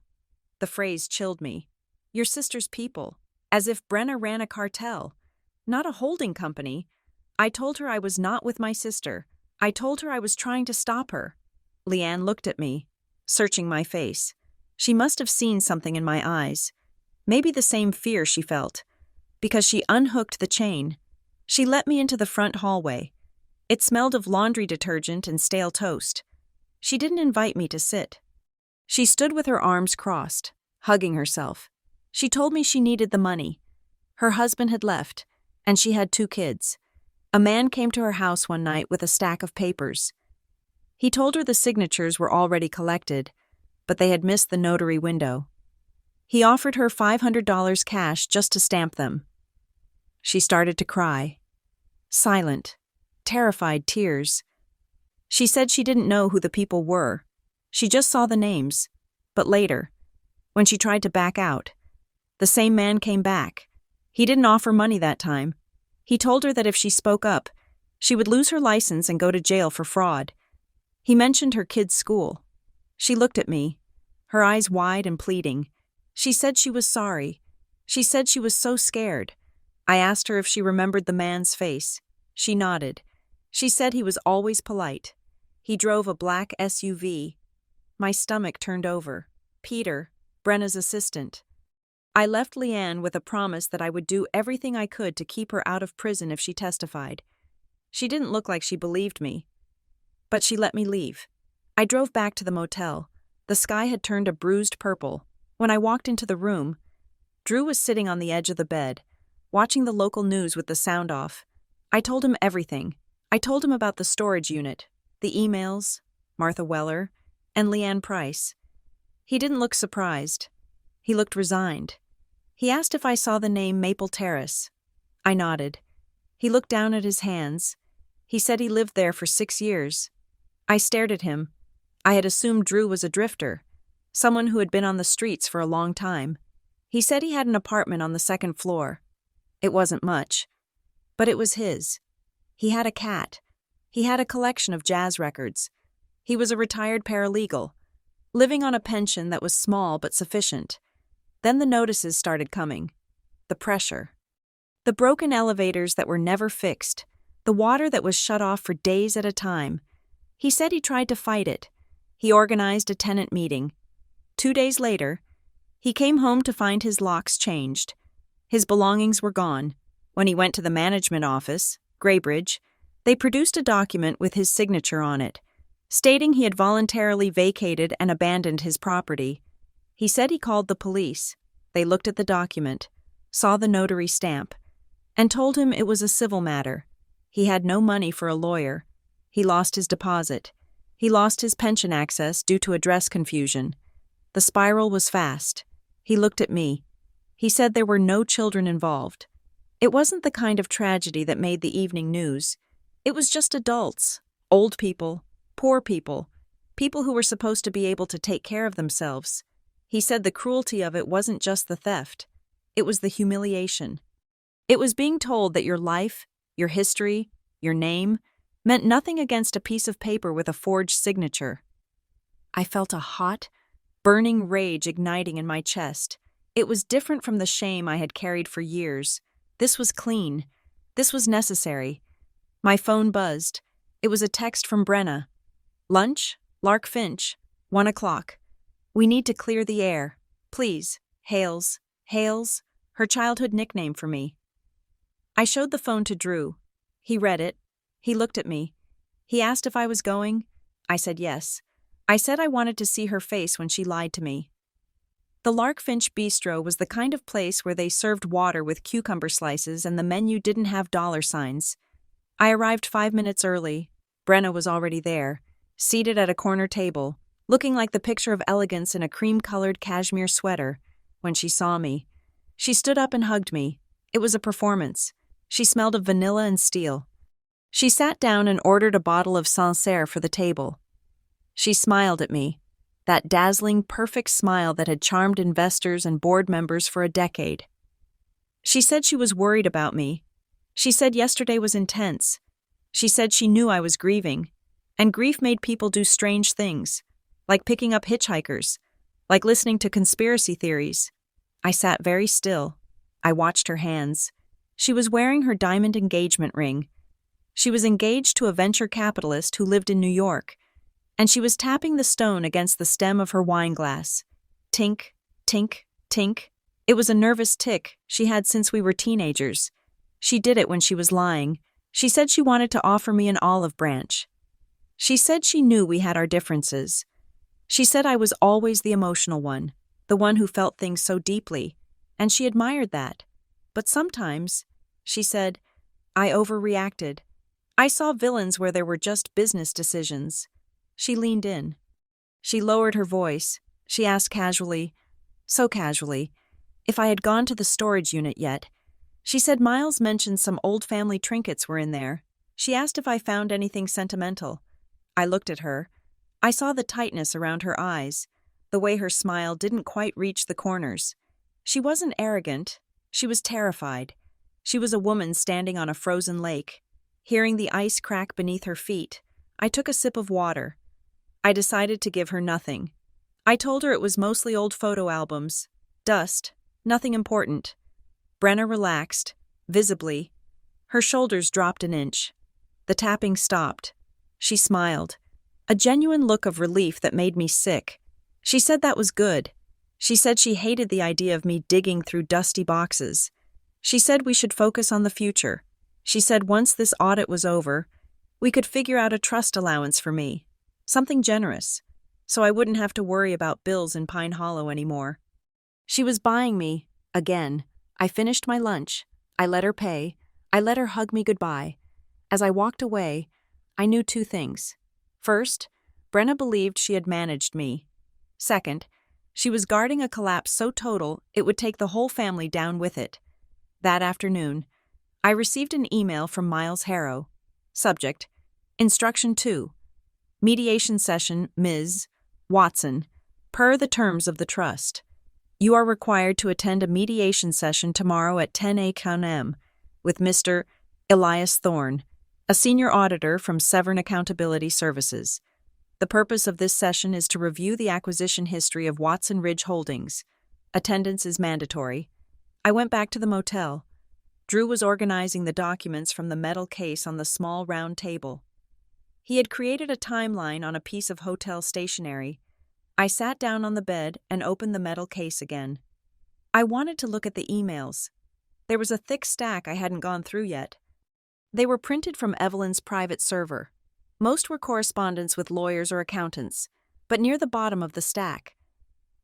The phrase chilled me. Your sister's people. As if BRENNA ran a cartel, not a holding company. I told her I was not with my sister. I told her I was trying to stop her. Leanne looked at me, searching my face. She must have seen something in my eyes. Maybe the same fear she felt, because she unhooked the chain. She let me into the front hallway. It smelled of laundry detergent and stale toast. She didn't invite me to sit. She stood with her arms crossed, hugging herself. She told me she needed the money. Her husband had left, and she had 2 kids. A man came to her house one night with a stack of papers. He told her the signatures were already collected, but they had missed the notary window. He offered her $500 cash just to stamp them. She started to cry. Silent, terrified tears. She said she didn't know who the people were. She just saw the names. But later, when she tried to back out, the same man came back. He didn't offer money that time. He told her that if she spoke up, she would lose her license and go to jail for fraud. He mentioned her kid's school. She looked at me, her eyes wide and pleading. She said she was sorry. She said she was so scared. I asked her if she remembered the man's face. She nodded. She said he was always polite. He drove a black SUV. My stomach turned over. Peter, Brenna's assistant. I left Leanne with a promise that I would do everything I could to keep her out of prison if she testified. She didn't look like she believed me, but she let me leave. I drove back to the motel. The sky had turned a bruised purple. When I walked into the room, Drew was sitting on the edge of the bed, watching the local news with the sound off. I told him everything. I told him about the storage unit, the emails, Martha Weller, and Leanne Price. He didn't look surprised. He looked resigned. He asked if I saw the name Maple Terrace. I nodded. He looked down at his hands. He said he lived there for 6 years. I stared at him. I had assumed Drew was a drifter, someone who had been on the streets for a long time. He said he had an apartment on the 2nd floor. It wasn't much, but it was his. He had a cat. He had a collection of jazz records. He was a retired paralegal, living on a pension that was small but sufficient. Then the notices started coming. The pressure. The broken elevators that were never fixed. The water that was shut off for days at a time. He said he tried to fight it. He organized a tenant meeting. 2 days later, he came home to find his locks changed. His belongings were gone. When he went to the management office, Graybridge, they produced a document with his signature on it, stating he had voluntarily vacated and abandoned his property. He said he called the police. They looked at the document, saw the notary stamp, and told him it was a civil matter. He had no money for a lawyer. He lost his deposit. He lost his pension access due to address confusion. The spiral was fast. He looked at me. He said there were no children involved. It wasn't the kind of tragedy that made the evening news. It was just adults, old people, poor people, people who were supposed to be able to take care of themselves. He said the cruelty of it wasn't just the theft. It was the humiliation. It was being told that your life, your history, your name, meant nothing against a piece of paper with a forged signature. I felt a hot, burning rage igniting in my chest. It was different from the shame I had carried for years. This was clean. This was necessary. My phone buzzed. It was a text from BRENNA. Lunch? Lark Finch. 1 o'clock. We need to clear the air. Please. Hales. Hales? Her childhood nickname for me. I showed the phone to Drew. He read it. He looked at me. He asked if I was going. I said yes. I said I wanted to see her face when she lied to me. The Lark Finch Bistro was the kind of place where they served water with cucumber slices and the menu didn't have dollar signs. I arrived 5 minutes early. Brenna was already there, seated at a corner table, looking like the picture of elegance in a cream-colored cashmere sweater. When she saw me, she stood up and hugged me. It was a performance. She smelled of vanilla and steel. She sat down and ordered a bottle of Sancerre for the table. She smiled at me, that dazzling, perfect smile that had charmed investors and board members for a decade. She said she was worried about me. She said yesterday was intense. She said she knew I was grieving, and grief made people do strange things, like picking up hitchhikers, like listening to conspiracy theories. I sat very still. I watched her hands. She was wearing her diamond engagement ring. She was engaged to a venture capitalist who lived in New York, and she was tapping the stone against the stem of her wine glass. Tink, tink, tink. It was a nervous tick she had since we were teenagers. She did it when she was lying. She said she wanted to offer me an olive branch. She said she knew we had our differences. She said I was always the emotional one, the one who felt things so deeply, and she admired that. But sometimes, she said, I overreacted. I saw villains where there were just business decisions. She leaned in. She lowered her voice. She asked casually, so casually, if I had gone to the storage unit yet. She said Miles mentioned some old family trinkets were in there. She asked if I found anything sentimental. I looked at her. I saw the tightness around her eyes, the way her smile didn't quite reach the corners. She wasn't arrogant. She was terrified. She was a woman standing on a frozen lake. Hearing the ice crack beneath her feet, I took a sip of water. I decided to give her nothing. I told her it was mostly old photo albums. Dust. Nothing important. Brenna relaxed, visibly. Her shoulders dropped an inch. The tapping stopped. She smiled. A genuine look of relief that made me sick. She said that was good. She said she hated the idea of me digging through dusty boxes. She said we should focus on the future. She said once this audit was over, we could figure out a trust allowance for me, something generous, so I wouldn't have to worry about bills in Pine Hollow anymore. She was buying me, again. I finished my lunch. I let her pay. I let her hug me goodbye. As I walked away, I knew 2 things. First, Brenna believed she had managed me. Second, she was guarding a collapse so total it would take the whole family down with it. That afternoon, I received an email from Miles Harrow. Subject: Instruction 2. Mediation session, Ms. Watson. Per the terms of the trust, you are required to attend a mediation session tomorrow at 10 a.m. with Mr. Elias Thorne, a senior auditor from Severn Accountability Services. The purpose of this session is to review the acquisition history of Watson Ridge Holdings. Attendance is mandatory. I went back to the motel. Drew was organizing the documents from the metal case on the small round table. He had created a timeline on a piece of hotel stationery. I sat down on the bed and opened the metal case again. I wanted to look at the emails. There was a thick stack I hadn't gone through yet. They were printed from Evelyn's private server. Most were correspondence with lawyers or accountants, but near the bottom of the stack,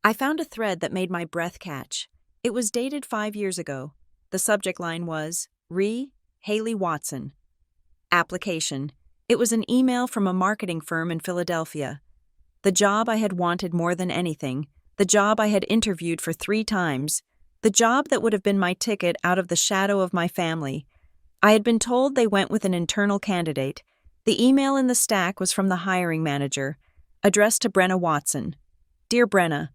I found a thread that made my breath catch. It was dated 5 years ago. The subject line was, Haley Watson. Application. It was an email from a marketing firm in Philadelphia. The job I had wanted more than anything, the job I had interviewed for 3 times, the job that would have been my ticket out of the shadow of my family. I had been told they went with an internal candidate. The email in the stack was from the hiring manager, addressed to Brenna Watson. Dear Brenna,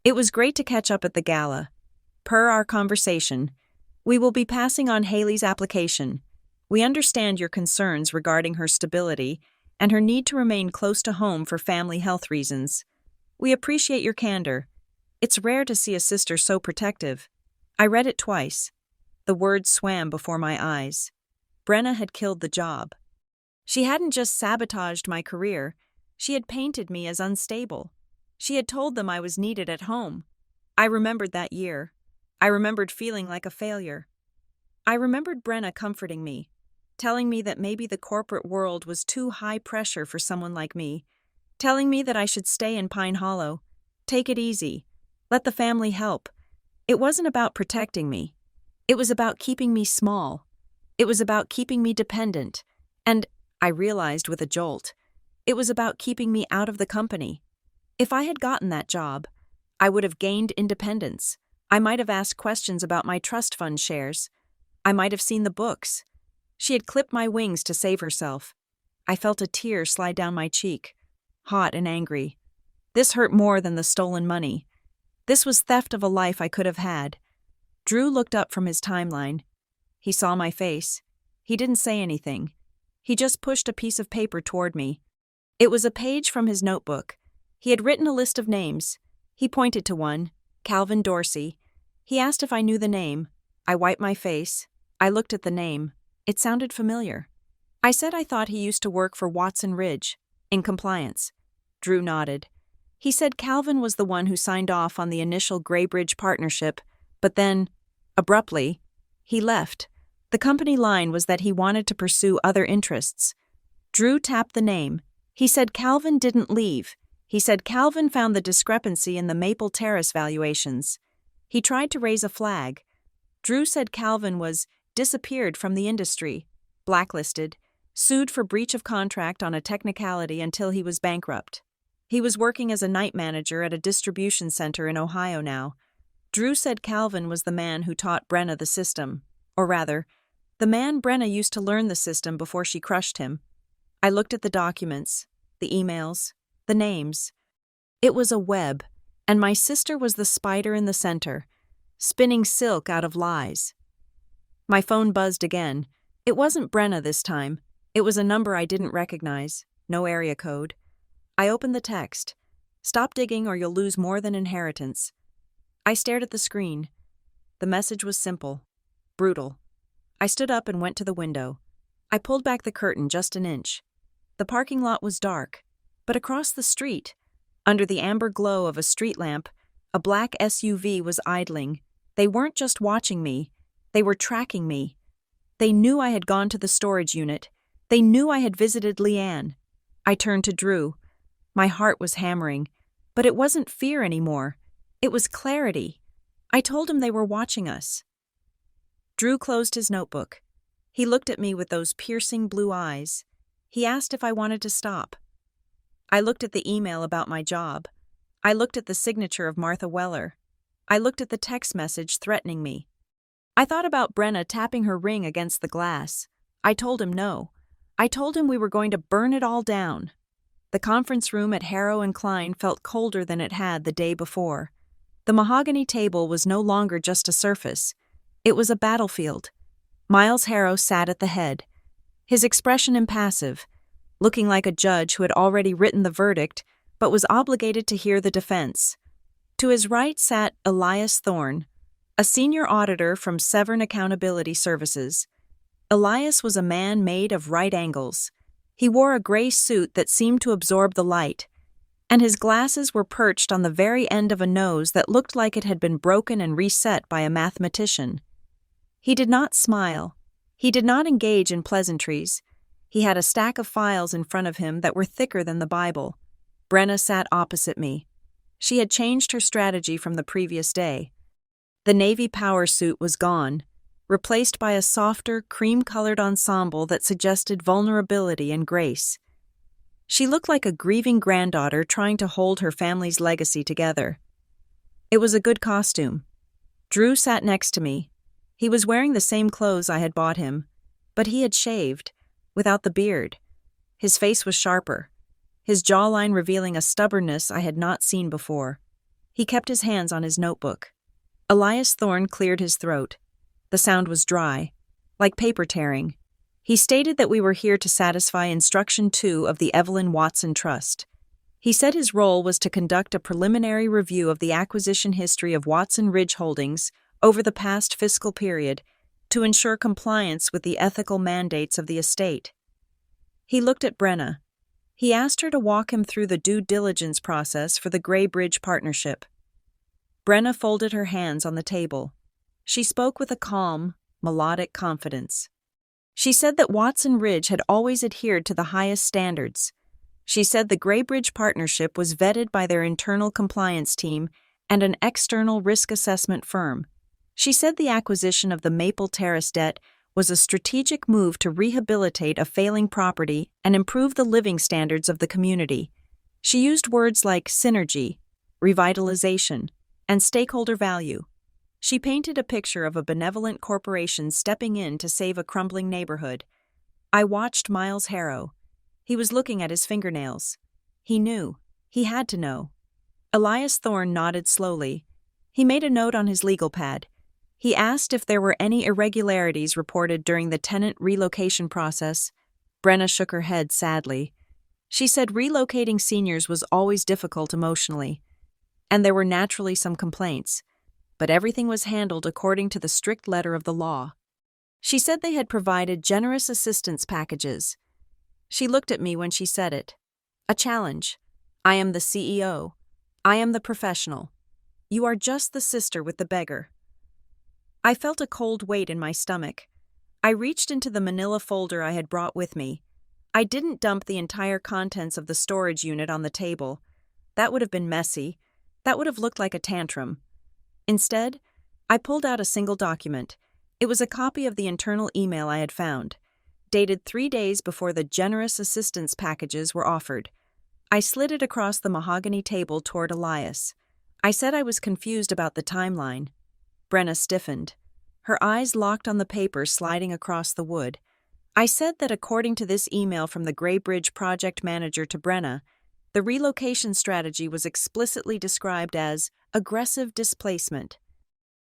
it was great to catch up at the gala. Per our conversation, we will be passing on Haley's application. We understand your concerns regarding her stability and her need to remain close to home for family health reasons. We appreciate your candor. It's rare to see a sister so protective. I read it twice. The words swam before my eyes. Brenna had killed the job. She hadn't just sabotaged my career, she had painted me as unstable. She had told them I was needed at home. I remembered that year. I remembered feeling like a failure. I remembered Brenna comforting me, telling me that maybe the corporate world was too high pressure for someone like me, telling me that I should stay in Pine Hollow, take it easy, let the family help. It wasn't about protecting me. It was about keeping me small. It was about keeping me dependent. And, I realized with a jolt, it was about keeping me out of the company. If I had gotten that job, I would have gained independence. I might have asked questions about my trust fund shares. I might have seen the books. She had clipped my wings to save herself. I felt a tear slide down my cheek, hot and angry. This hurt more than the stolen money. This was theft of a life I could have had. Drew looked up from his timeline. He saw my face. He didn't say anything. He just pushed a piece of paper toward me. It was a page from his notebook. He had written a list of names. He pointed to one, Calvin Dorsey. He asked if I knew the name. I wiped my face. I looked at the name. It sounded familiar. I said I thought he used to work for Watson Ridge, in compliance. Drew nodded. He said Calvin was the one who signed off on the initial Graybridge partnership, but then, abruptly, he left. The company line was that he wanted to pursue other interests. Drew tapped the name. He said Calvin didn't leave. He said Calvin found the discrepancy in the Maple Terrace valuations. He tried to raise a flag. Drew said Calvin was disappeared from the industry, blacklisted, sued for breach of contract on a technicality until he was bankrupt. He was working as a night manager at a distribution center in Ohio now. Drew said Calvin was the man who taught Brenna the system, or rather, the man Brenna used to learn the system before she crushed him. I looked at the documents, the emails, the names. It was a web, and my sister was the spider in the center, spinning silk out of lies. My phone buzzed again. It wasn't Brenna this time. It was a number I didn't recognize, no area code. I opened the text. Stop digging or you'll lose more than inheritance. I stared at the screen. The message was simple, brutal. I stood up and went to the window. I pulled back the curtain just an inch. The parking lot was dark, but across the street, under the amber glow of a street lamp, a black SUV was idling. They weren't just watching me. They were tracking me. They knew I had gone to the storage unit. They knew I had visited Leanne. I turned to Drew. My heart was hammering, but it wasn't fear anymore. It was clarity. I told him they were watching us. Drew closed his notebook. He looked at me with those piercing blue eyes. He asked if I wanted to stop. I looked at the email about my job. I looked at the signature of Martha Weller. I looked at the text message threatening me. I thought about Brenna tapping her ring against the glass. I told him no. I told him we were going to burn it all down. The conference room at Harrow and Klein felt colder than it had the day before. The mahogany table was no longer just a surface. It was a battlefield. Miles Harrow sat at the head, his expression impassive, looking like a judge who had already written the verdict but was obligated to hear the defense. To his right sat Elias Thorne, a senior auditor from Severn Accountability Services. Elias was a man made of right angles. He wore a gray suit that seemed to absorb the light, and his glasses were perched on the very end of a nose that looked like it had been broken and reset by a mathematician. He did not smile. He did not engage in pleasantries. He had a stack of files in front of him that were thicker than the Bible. Brenna sat opposite me. She had changed her strategy from the previous day. The navy power suit was gone, replaced by a softer, cream-colored ensemble that suggested vulnerability and grace. She looked like a grieving granddaughter trying to hold her family's legacy together. It was a good costume. Drew sat next to me. He was wearing the same clothes I had bought him, but he had shaved, without the beard. His face was sharper, his jawline revealing a stubbornness I had not seen before. He kept his hands on his notebook. Elias Thorne cleared his throat. The sound was dry, like paper tearing. He stated that we were here to satisfy Instruction 2 of the Evelyn Watson Trust. He said his role was to conduct a preliminary review of the acquisition history of Watson Ridge Holdings over the past fiscal period to ensure compliance with the ethical mandates of the estate. He looked at Brenna. He asked her to walk him through the due diligence process for the Gray Bridge Partnership. Brenna folded her hands on the table. She spoke with a calm, melodic confidence. She said that Watson Ridge had always adhered to the highest standards. She said the Gray Bridge Partnership was vetted by their internal compliance team and an external risk assessment firm. She said the acquisition of the Maple Terrace debt was a strategic move to rehabilitate a failing property and improve the living standards of the community. She used words like synergy, revitalization, and stakeholder value. She painted a picture of a benevolent corporation stepping in to save a crumbling neighborhood. I watched Miles Harrow. He was looking at his fingernails. He knew. He had to know. Elias Thorne nodded slowly. He made a note on his legal pad. He asked if there were any irregularities reported during the tenant relocation process. Brenna shook her head sadly. She said relocating seniors was always difficult emotionally, and there were naturally some complaints, but everything was handled according to the strict letter of the law. She said they had provided generous assistance packages. She looked at me when she said it. A challenge. I am the CEO. I am the professional. You are just the sister with the beggar. I felt a cold weight in my stomach. I reached into the manila folder I had brought with me. I didn't dump the entire contents of the storage unit on the table. That would have been messy. That would have looked like a tantrum. Instead, I pulled out a single document. It was a copy of the internal email I had found, dated 3 days before the generous assistance packages were offered. I slid it across the mahogany table toward Elias. I said I was confused about the timeline. Brenna stiffened. Her eyes locked on the paper sliding across the wood. I said that according to this email from the Gray Bridge project manager to Brenna, the relocation strategy was explicitly described as aggressive displacement.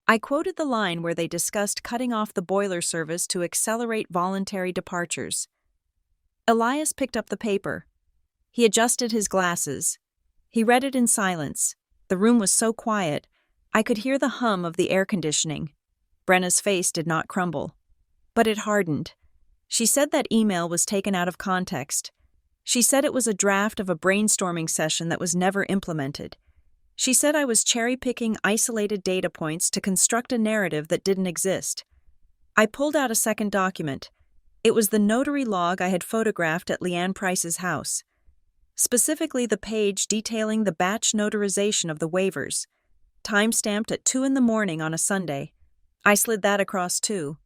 I quoted the line where they discussed cutting off the boiler service to accelerate voluntary departures. Elias picked up the paper. He adjusted his glasses. He read it in silence. The room was so quiet, I could hear the hum of the air conditioning. Brenna's face did not crumble, but it hardened. She said that email was taken out of context. She said it was a draft of a brainstorming session that was never implemented. She said I was cherry-picking isolated data points to construct a narrative that didn't exist. I pulled out a second document. It was the notary log I had photographed at Leanne Price's house, specifically the page detailing the batch notarization of the waivers, time-stamped at 2 a.m. on a Sunday. I slid that across too.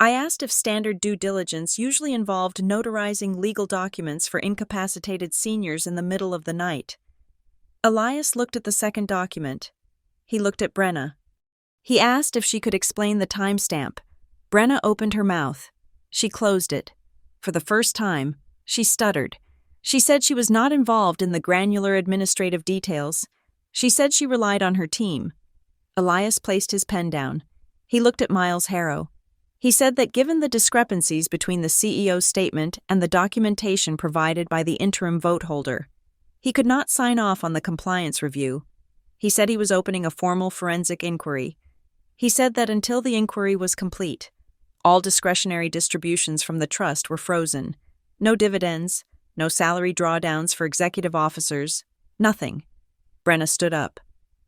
I asked if standard due diligence usually involved notarizing legal documents for incapacitated seniors in the middle of the night. Elias looked at the second document. He looked at Brenna. He asked if she could explain the timestamp. Brenna opened her mouth. She closed it. For the first time, she stuttered. She said she was not involved in the granular administrative details. She said she relied on her team. Elias placed his pen down. He looked at Miles Harrow. He said that given the discrepancies between the CEO's statement and the documentation provided by the interim vote holder, he could not sign off on the compliance review. He said he was opening a formal forensic inquiry. He said that until the inquiry was complete, all discretionary distributions from the trust were frozen. No dividends, no salary drawdowns for executive officers, nothing. Brenna stood up.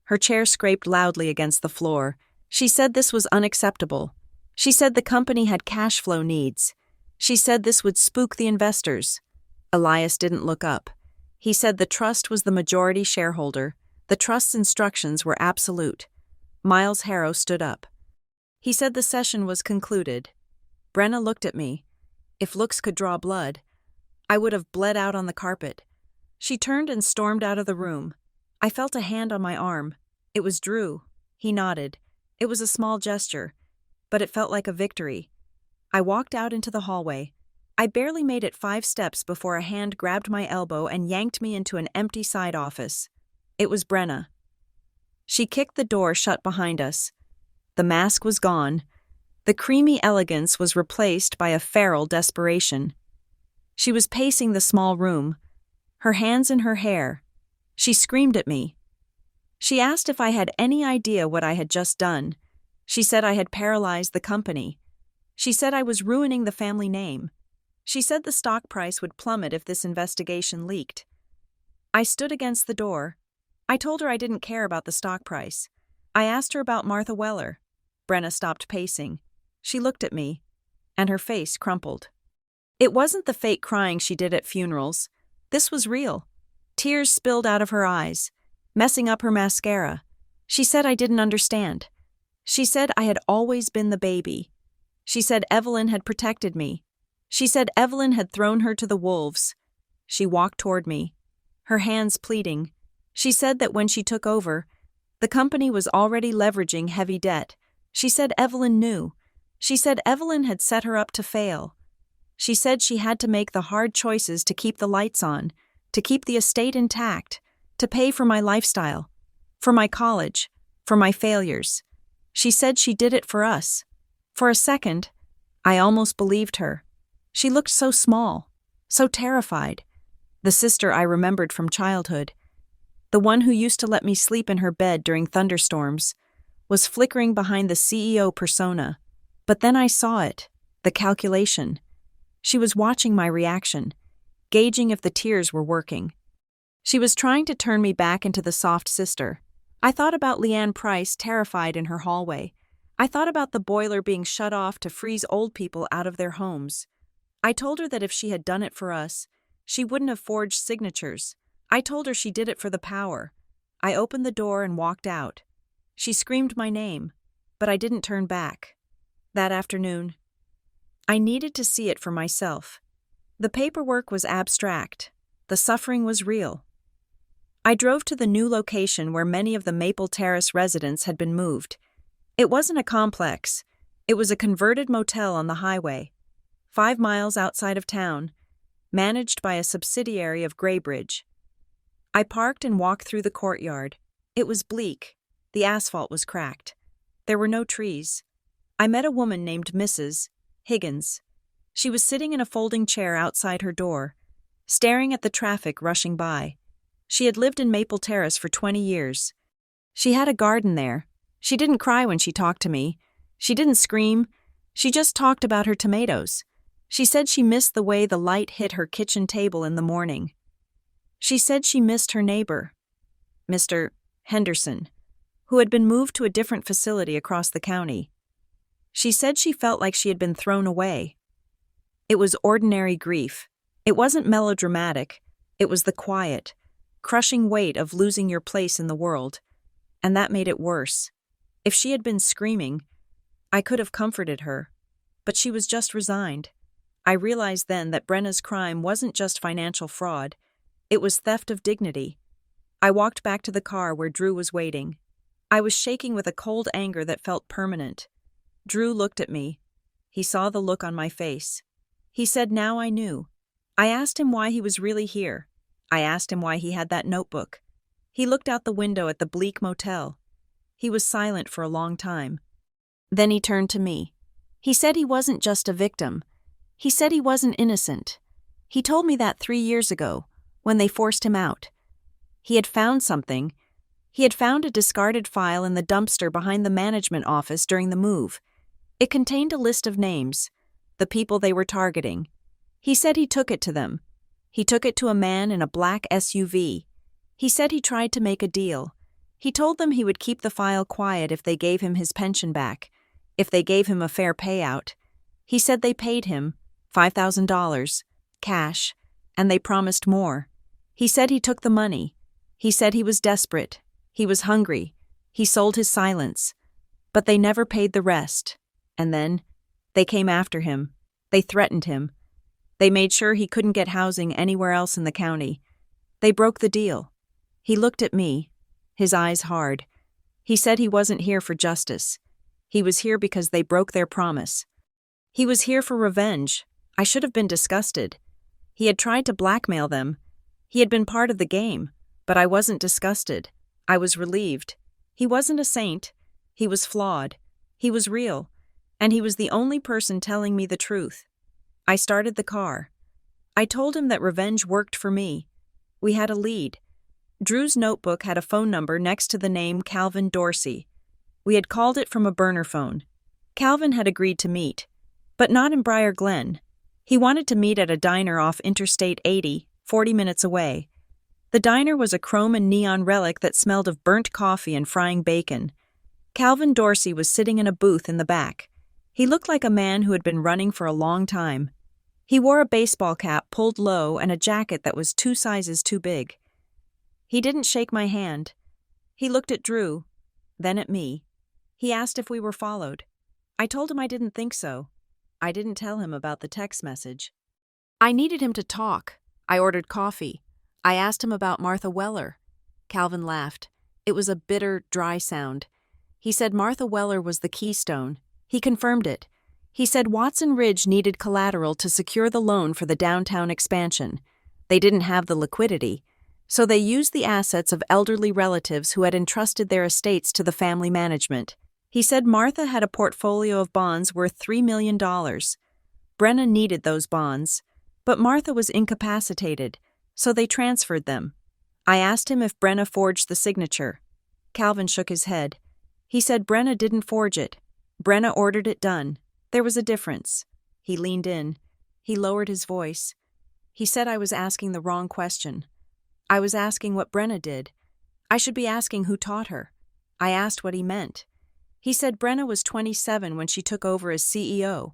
Her chair scraped loudly against the floor. She said this was unacceptable. She said the company had cash flow needs. She said this would spook the investors. Elias didn't look up. He said the trust was the majority shareholder. The trust's instructions were absolute. Miles Harrow stood up. He said the session was concluded. Brenna looked at me. If looks could draw blood, I would have bled out on the carpet. She turned and stormed out of the room. I felt a hand on my arm. It was Drew. He nodded. It was a small gesture, but it felt like a victory. I walked out into the hallway. I barely made it 5 steps before a hand grabbed my elbow and yanked me into an empty side office. It was Brenna. She kicked the door shut behind us. The mask was gone. The creamy elegance was replaced by a feral desperation. She was pacing the small room, her hands in her hair. She screamed at me. She asked if I had any idea what I had just done. She said I had paralyzed the company. She said I was ruining the family name. She said the stock price would plummet if this investigation leaked. I stood against the door. I told her I didn't care about the stock price. I asked her about Martha Weller. Brenna stopped pacing. She looked at me, and her face crumpled. It wasn't the fake crying she did at funerals. This was real. Tears spilled out of her eyes, messing up her mascara. She said I didn't understand. She said I had always been the baby. She said Evelyn had protected me. She said Evelyn had thrown her to the wolves. She walked toward me, her hands pleading. She said that when she took over, the company was already leveraging heavy debt. She said Evelyn knew. She said Evelyn had set her up to fail. She said she had to make the hard choices to keep the lights on, to keep the estate intact, to pay for my lifestyle, for my college, for my failures. She said she did it for us. For a second, I almost believed her. She looked so small, so terrified. The sister I remembered from childhood, the one who used to let me sleep in her bed during thunderstorms, was flickering behind the CEO persona. But then I saw it, the calculation. She was watching my reaction, gauging if the tears were working. She was trying to turn me back into the soft sister. I thought about Leanne Price terrified in her hallway. I thought about the boiler being shut off to freeze old people out of their homes. I told her that if she had done it for us, she wouldn't have forged signatures. I told her she did it for the power. I opened the door and walked out. She screamed my name, but I didn't turn back. That afternoon, I needed to see it for myself. The paperwork was abstract. The suffering was real. I drove to the new location where many of the Maple Terrace residents had been moved. It wasn't a complex. It was a converted motel on the highway, 5 miles outside of town, managed by a subsidiary of Graybridge. I parked and walked through the courtyard. It was bleak. The asphalt was cracked. There were no trees. I met a woman named Mrs. Higgins. She was sitting in a folding chair outside her door, staring at the traffic rushing by. She had lived in Maple Terrace for 20 years. She had a garden there. She didn't cry when she talked to me. She didn't scream. She just talked about her tomatoes. She said she missed the way the light hit her kitchen table in the morning. She said she missed her neighbor, Mr. Henderson, who had been moved to a different facility across the county. She said she felt like she had been thrown away. It was ordinary grief. It wasn't melodramatic. It was the quiet, crushing weight of losing your place in the world, and that made it worse. If she had been screaming, I could have comforted her. but she was just resigned. I realized then that Brenna's crime wasn't just financial fraud, it was theft of dignity. I walked back to the car where Drew was waiting. I was shaking with a cold anger that felt permanent. Drew looked at me. He saw the look on my face. He said now I knew. I asked him why he was really here. I asked him why he had that notebook. He looked out the window at the bleak motel. He was silent for a long time. Then he turned to me. He said he wasn't just a victim. He said he wasn't innocent. He told me that 3 years ago, when they forced him out. He had found something. He had found a discarded file in the dumpster behind the management office during the move. It contained a list of names, the people they were targeting. He said he took it to them. He took it to a man in a black SUV. He said he tried to make a deal. He told them he would keep the file quiet if they gave him his pension back, if they gave him a fair payout. He said they paid him $5,000, cash, and they promised more. He said he took the money. He said he was desperate. He was hungry. He sold his silence. But they never paid the rest. And then, they came after him. They threatened him. They made sure he couldn't get housing anywhere else in the county. They broke the deal. He looked at me, his eyes hard. He said he wasn't here for justice. He was here because they broke their promise. He was here for revenge. I should have been disgusted. He had tried to blackmail them. He had been part of the game, but I wasn't disgusted. I was relieved. He wasn't a saint. He was flawed. He was real. And he was the only person telling me the truth. I started the car. I told him that revenge worked for me. We had a lead. Drew's notebook had a phone number next to the name Calvin Dorsey. We had called it from a burner phone. Calvin had agreed to meet, but not in Briar Glen. He wanted to meet at a diner off Interstate 80, 40 minutes away. The diner was a chrome and neon relic that smelled of burnt coffee and frying bacon. Calvin Dorsey was sitting in a booth in the back. He looked like a man who had been running for a long time. He wore a baseball cap pulled low and a jacket that was 2 sizes too big. He didn't shake my hand. He looked at Drew, then at me. He asked if we were followed. I told him I didn't think so. I didn't tell him about the text message. I needed him to talk. I ordered coffee. I asked him about Martha Weller. Calvin laughed. It was a bitter, dry sound. He said Martha Weller was the keystone. He confirmed it. He said Watson Ridge needed collateral to secure the loan for the downtown expansion. They didn't have the liquidity, so they used the assets of elderly relatives who had entrusted their estates to the family management. He said Martha had a portfolio of bonds worth $3 million. BRENNA needed those bonds, but Martha was incapacitated, so they transferred them. I asked him if BRENNA forged the signature. Calvin shook his head. He said BRENNA didn't forge it. BRENNA ordered it done. There was a difference. He leaned in. He lowered his voice. He said I was asking the wrong question. I was asking what BRENNA did. I should be asking who taught her. I asked what he meant. He said BRENNA was 27 when she took over as CEO.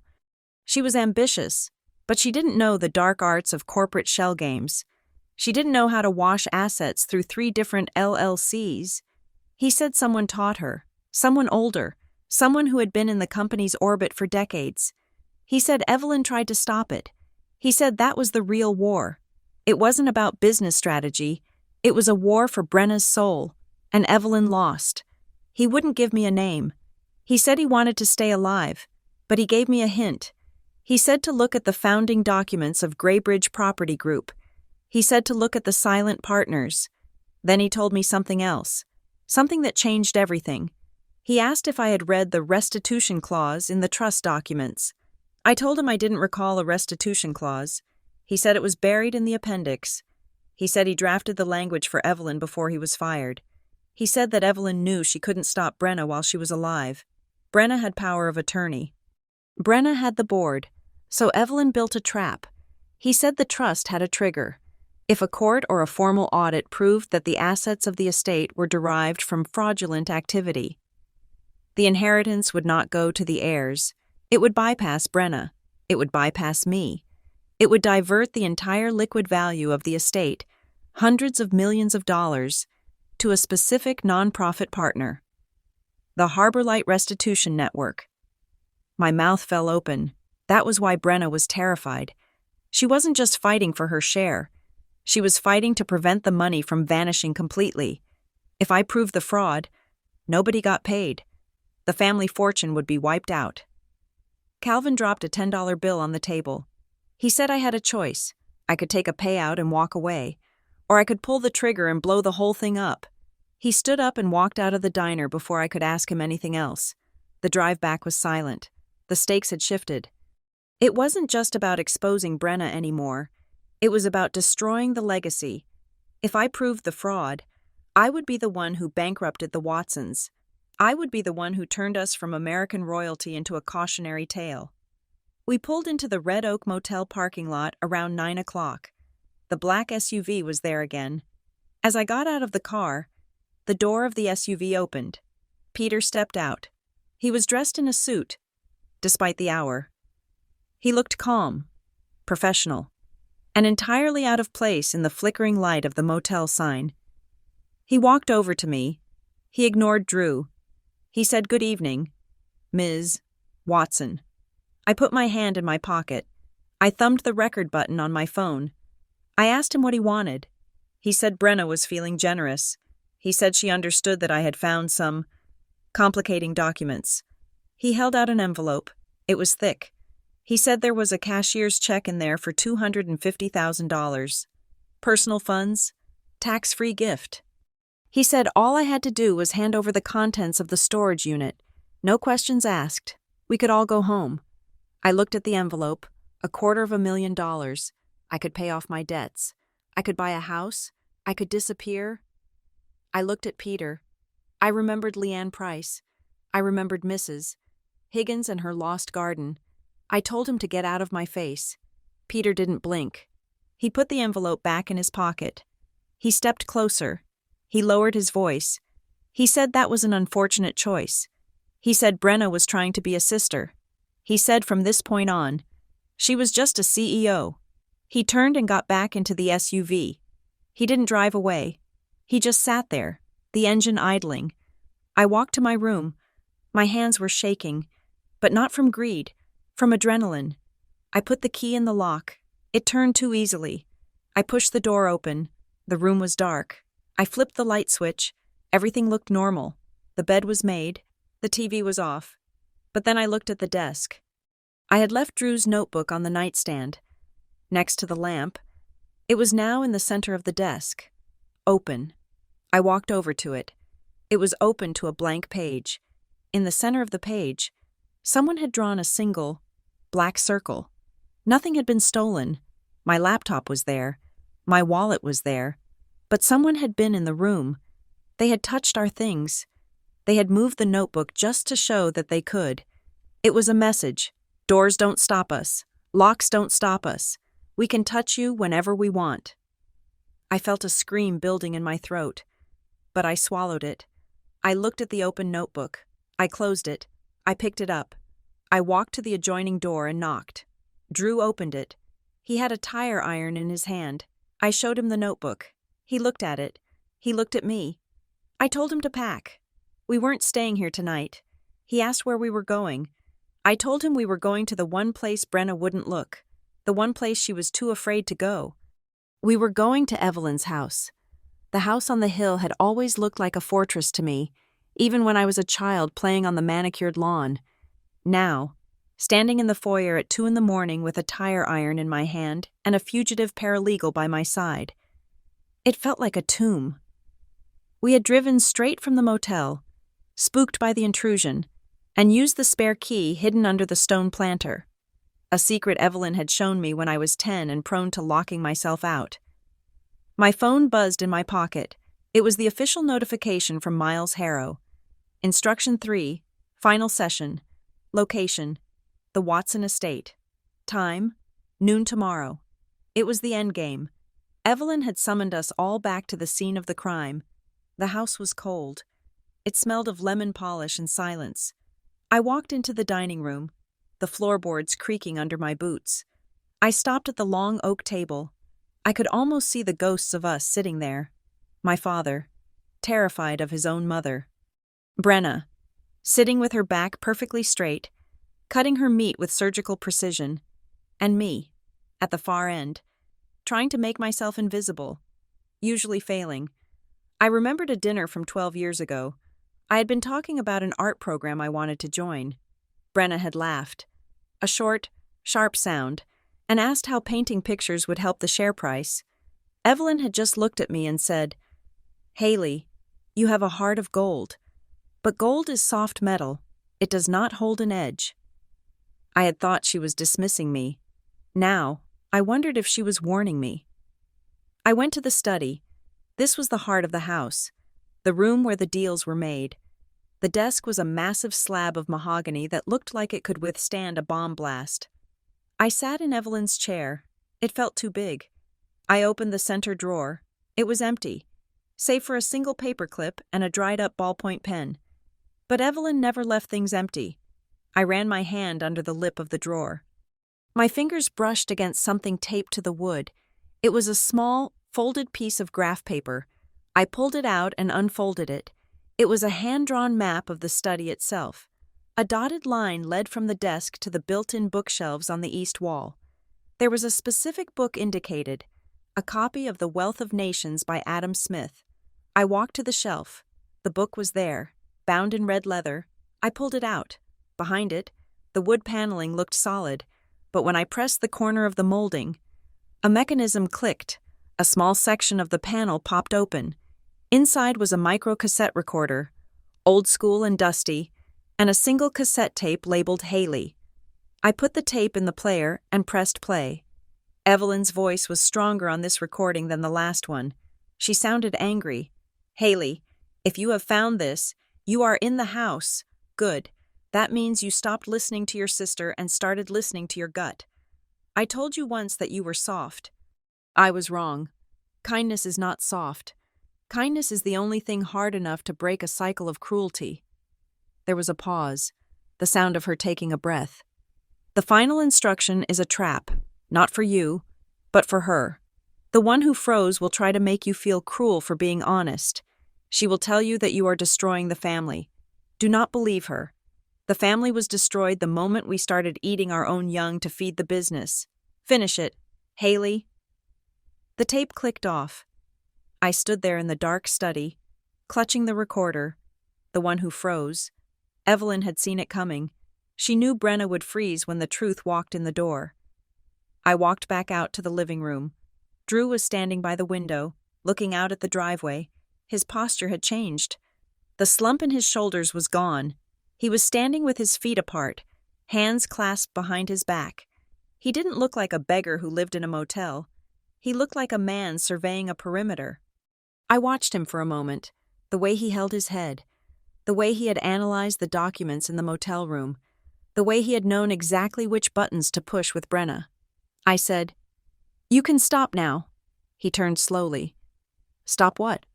She was ambitious, but she didn't know the dark arts of corporate shell games. She didn't know how to wash assets through 3 different LLCs. He said someone taught her, someone older, someone who had been in the company's orbit for decades. He said Evelyn tried to stop it. He said that was the real war. It wasn't about business strategy. It was a war for BRENNA's soul, and Evelyn lost. He wouldn't give me a name. He said he wanted to stay alive, but he gave me a hint. He said to look at the founding documents of Graybridge Property Group. He said to look at the silent partners. Then he told me something else, something that changed everything. He asked if I had read the restitution clause in the trust documents. I told him I didn't recall a restitution clause. He said it was buried in the appendix. He said he drafted the language for Evelyn before he was fired. He said that Evelyn knew she couldn't stop BRENNA while she was alive. BRENNA had power of attorney. BRENNA had the board, so Evelyn built a trap. He said the trust had a trigger. If a court or a formal audit proved that the assets of the estate were derived from fraudulent activity, the inheritance would not go to the heirs. It would bypass BRENNA. It would bypass me. It would divert the entire liquid value of the estate, hundreds of millions of dollars, to a specific nonprofit partner. The Harbor Light Restitution Network. My mouth fell open. That was why Brenna was terrified. She wasn't just fighting for her share. She was fighting to prevent the money from vanishing completely. If I proved the fraud, nobody got paid. The family fortune would be wiped out. Calvin dropped a $10 bill on the table. He said I had a choice. I could take a payout and walk away, or I could pull the trigger and blow the whole thing up. He stood up and walked out of the diner before I could ask him anything else. The drive back was silent. The stakes had shifted. It wasn't just about exposing Brenna anymore. It was about destroying the legacy. If I proved the fraud, I would be the one who bankrupted the Watsons. I would be the one who turned us from American royalty into a cautionary tale. We pulled into the Red Oak Motel parking lot around 9 o'clock. The black SUV was there again. As I got out of the car, the door of the SUV opened. Peter stepped out. He was dressed in a suit, despite the hour. He looked calm, professional, and entirely out of place in the flickering light of the motel sign. He walked over to me. He ignored Drew. He said, "Good evening, Ms. Watson." I put my hand in my pocket. I thumbed the record button on my phone. I asked him what he wanted. He said Brenna was feeling generous. He said she understood that I had found some complicating documents. He held out an envelope. It was thick. He said there was a cashier's check in there for $250,000. Personal funds, tax-free gift. He said all I had to do was hand over the contents of the storage unit. No questions asked. We could all go home. I looked at the envelope. $250,000. I could pay off my debts. I could buy a house. I could disappear. I looked at Peter. I remembered Leanne Price. I remembered Mrs. Higgins and her lost garden. I told him to get out of my face. Peter didn't blink. He put the envelope back in his pocket. He stepped closer. He lowered his voice. He said that was an unfortunate choice. He said Brenna was trying to be a sister. He said from this point on, she was just a CEO. He turned and got back into the SUV. He didn't drive away. He just sat there, the engine idling. I walked to my room. My hands were shaking, but not from greed, from adrenaline. I put the key in the lock. It turned too easily. I pushed the door open. The room was dark. I flipped the light switch. Everything looked normal. The bed was made. The TV was off. But then I looked at the desk. I had left Drew's notebook on the nightstand, next to the lamp. It was now in the center of the desk. Open. I walked over to it. It was open to a blank page. In the center of the page, someone had drawn a single, black circle. Nothing had been stolen. My laptop was there. My wallet was there. But someone had been in the room. They had touched our things. They had moved the notebook just to show that they could. It was a message. Doors don't stop us. Locks don't stop us. We can touch you whenever we want. I felt a scream building in my throat, but I swallowed it. I looked at the open notebook. I closed it. I picked it up. I walked to the adjoining door and knocked. Drew opened it. He had a tire iron in his hand. I showed him the notebook. He looked at it. He looked at me. I told him to pack. We weren't staying here tonight. He asked where we were going. I told him we were going to the one place Brenna wouldn't look, the one place she was too afraid to go. We were going to Evelyn's house. The house on the hill had always looked like a fortress to me, even when I was a child playing on the manicured lawn. Now, standing in the foyer at 2 a.m. with a tire iron in my hand and a fugitive paralegal by my side, it felt like a tomb. We had driven straight from the motel, spooked by the intrusion, and used the spare key hidden under the stone planter, a secret Evelyn had shown me when I was 10 and prone to locking myself out. My phone buzzed in my pocket. It was the official notification from Miles Harrow. Instruction 3, final session, location, the Watson estate. Time, noon tomorrow. It was the endgame. Evelyn had summoned us all back to the scene of the crime. The house was cold. It smelled of lemon polish and silence. I walked into the dining room, the floorboards creaking under my boots. I stopped at the long oak table. I could almost see the ghosts of us sitting there. My father, terrified of his own mother. Brenna, sitting with her back perfectly straight, cutting her meat with surgical precision, and me, at the far end, trying to make myself invisible, usually failing. I remembered a dinner from 12 years ago. I had been talking about an art program I wanted to join. Brenna had laughed, a short, sharp sound, and asked how painting pictures would help the share price. Evelyn had just looked at me and said, "Haley, you have a heart of gold. But gold is soft metal. It does not hold an edge." I had thought she was dismissing me. Now, I wondered if she was warning me. I went to the study. This was the heart of the house, the room where the deals were made. The desk was a massive slab of mahogany that looked like it could withstand a bomb blast. I sat in Evelyn's chair. It felt too big. I opened the center drawer. It was empty, save for a single paperclip and a dried-up ballpoint pen. But Evelyn never left things empty. I ran my hand under the lip of the drawer. My fingers brushed against something taped to the wood. It was a small, folded piece of graph paper. I pulled it out and unfolded it. It was a hand-drawn map of the study itself. A dotted line led from the desk to the built-in bookshelves on the east wall. There was a specific book indicated, a copy of The Wealth of Nations by Adam Smith. I walked to the shelf. The book was there, bound in red leather. I pulled it out. Behind it, the wood paneling looked solid, but when I pressed the corner of the molding, a mechanism clicked. A small section of the panel popped open. Inside was a micro-cassette recorder, old school and dusty, and a single cassette tape labeled Haley. I put the tape in the player and pressed play. Evelyn's voice was stronger on this recording than the last one. She sounded angry. "Haley, if you have found this, you are in the house. Good. That means you stopped listening to your sister and started listening to your gut. I told you once that you were soft. I was wrong. Kindness is not soft. Kindness is the only thing hard enough to break a cycle of cruelty." There was a pause, the sound of her taking a breath. "The final instruction is a trap, not for you, but for her. The one who froze will try to make you feel cruel for being honest. She will tell you that you are destroying the family. Do not believe her. The family was destroyed the moment we started eating our own young to feed the business. Finish it, Haley." The tape clicked off. I stood there in the dark study, clutching the recorder, the one who froze. Evelyn had seen it coming. She knew Brenna would freeze when the truth walked in the door. I walked back out to the living room. Drew was standing by the window, looking out at the driveway. His posture had changed. The slump in his shoulders was gone. He was standing with his feet apart, hands clasped behind his back. He didn't look like a beggar who lived in a motel. He looked like a man surveying a perimeter. I watched him for a moment, the way he held his head, the way he had analyzed the documents in the motel room, the way he had known exactly which buttons to push with Brenna. I said, "You can stop now." He turned slowly. "Stop what?"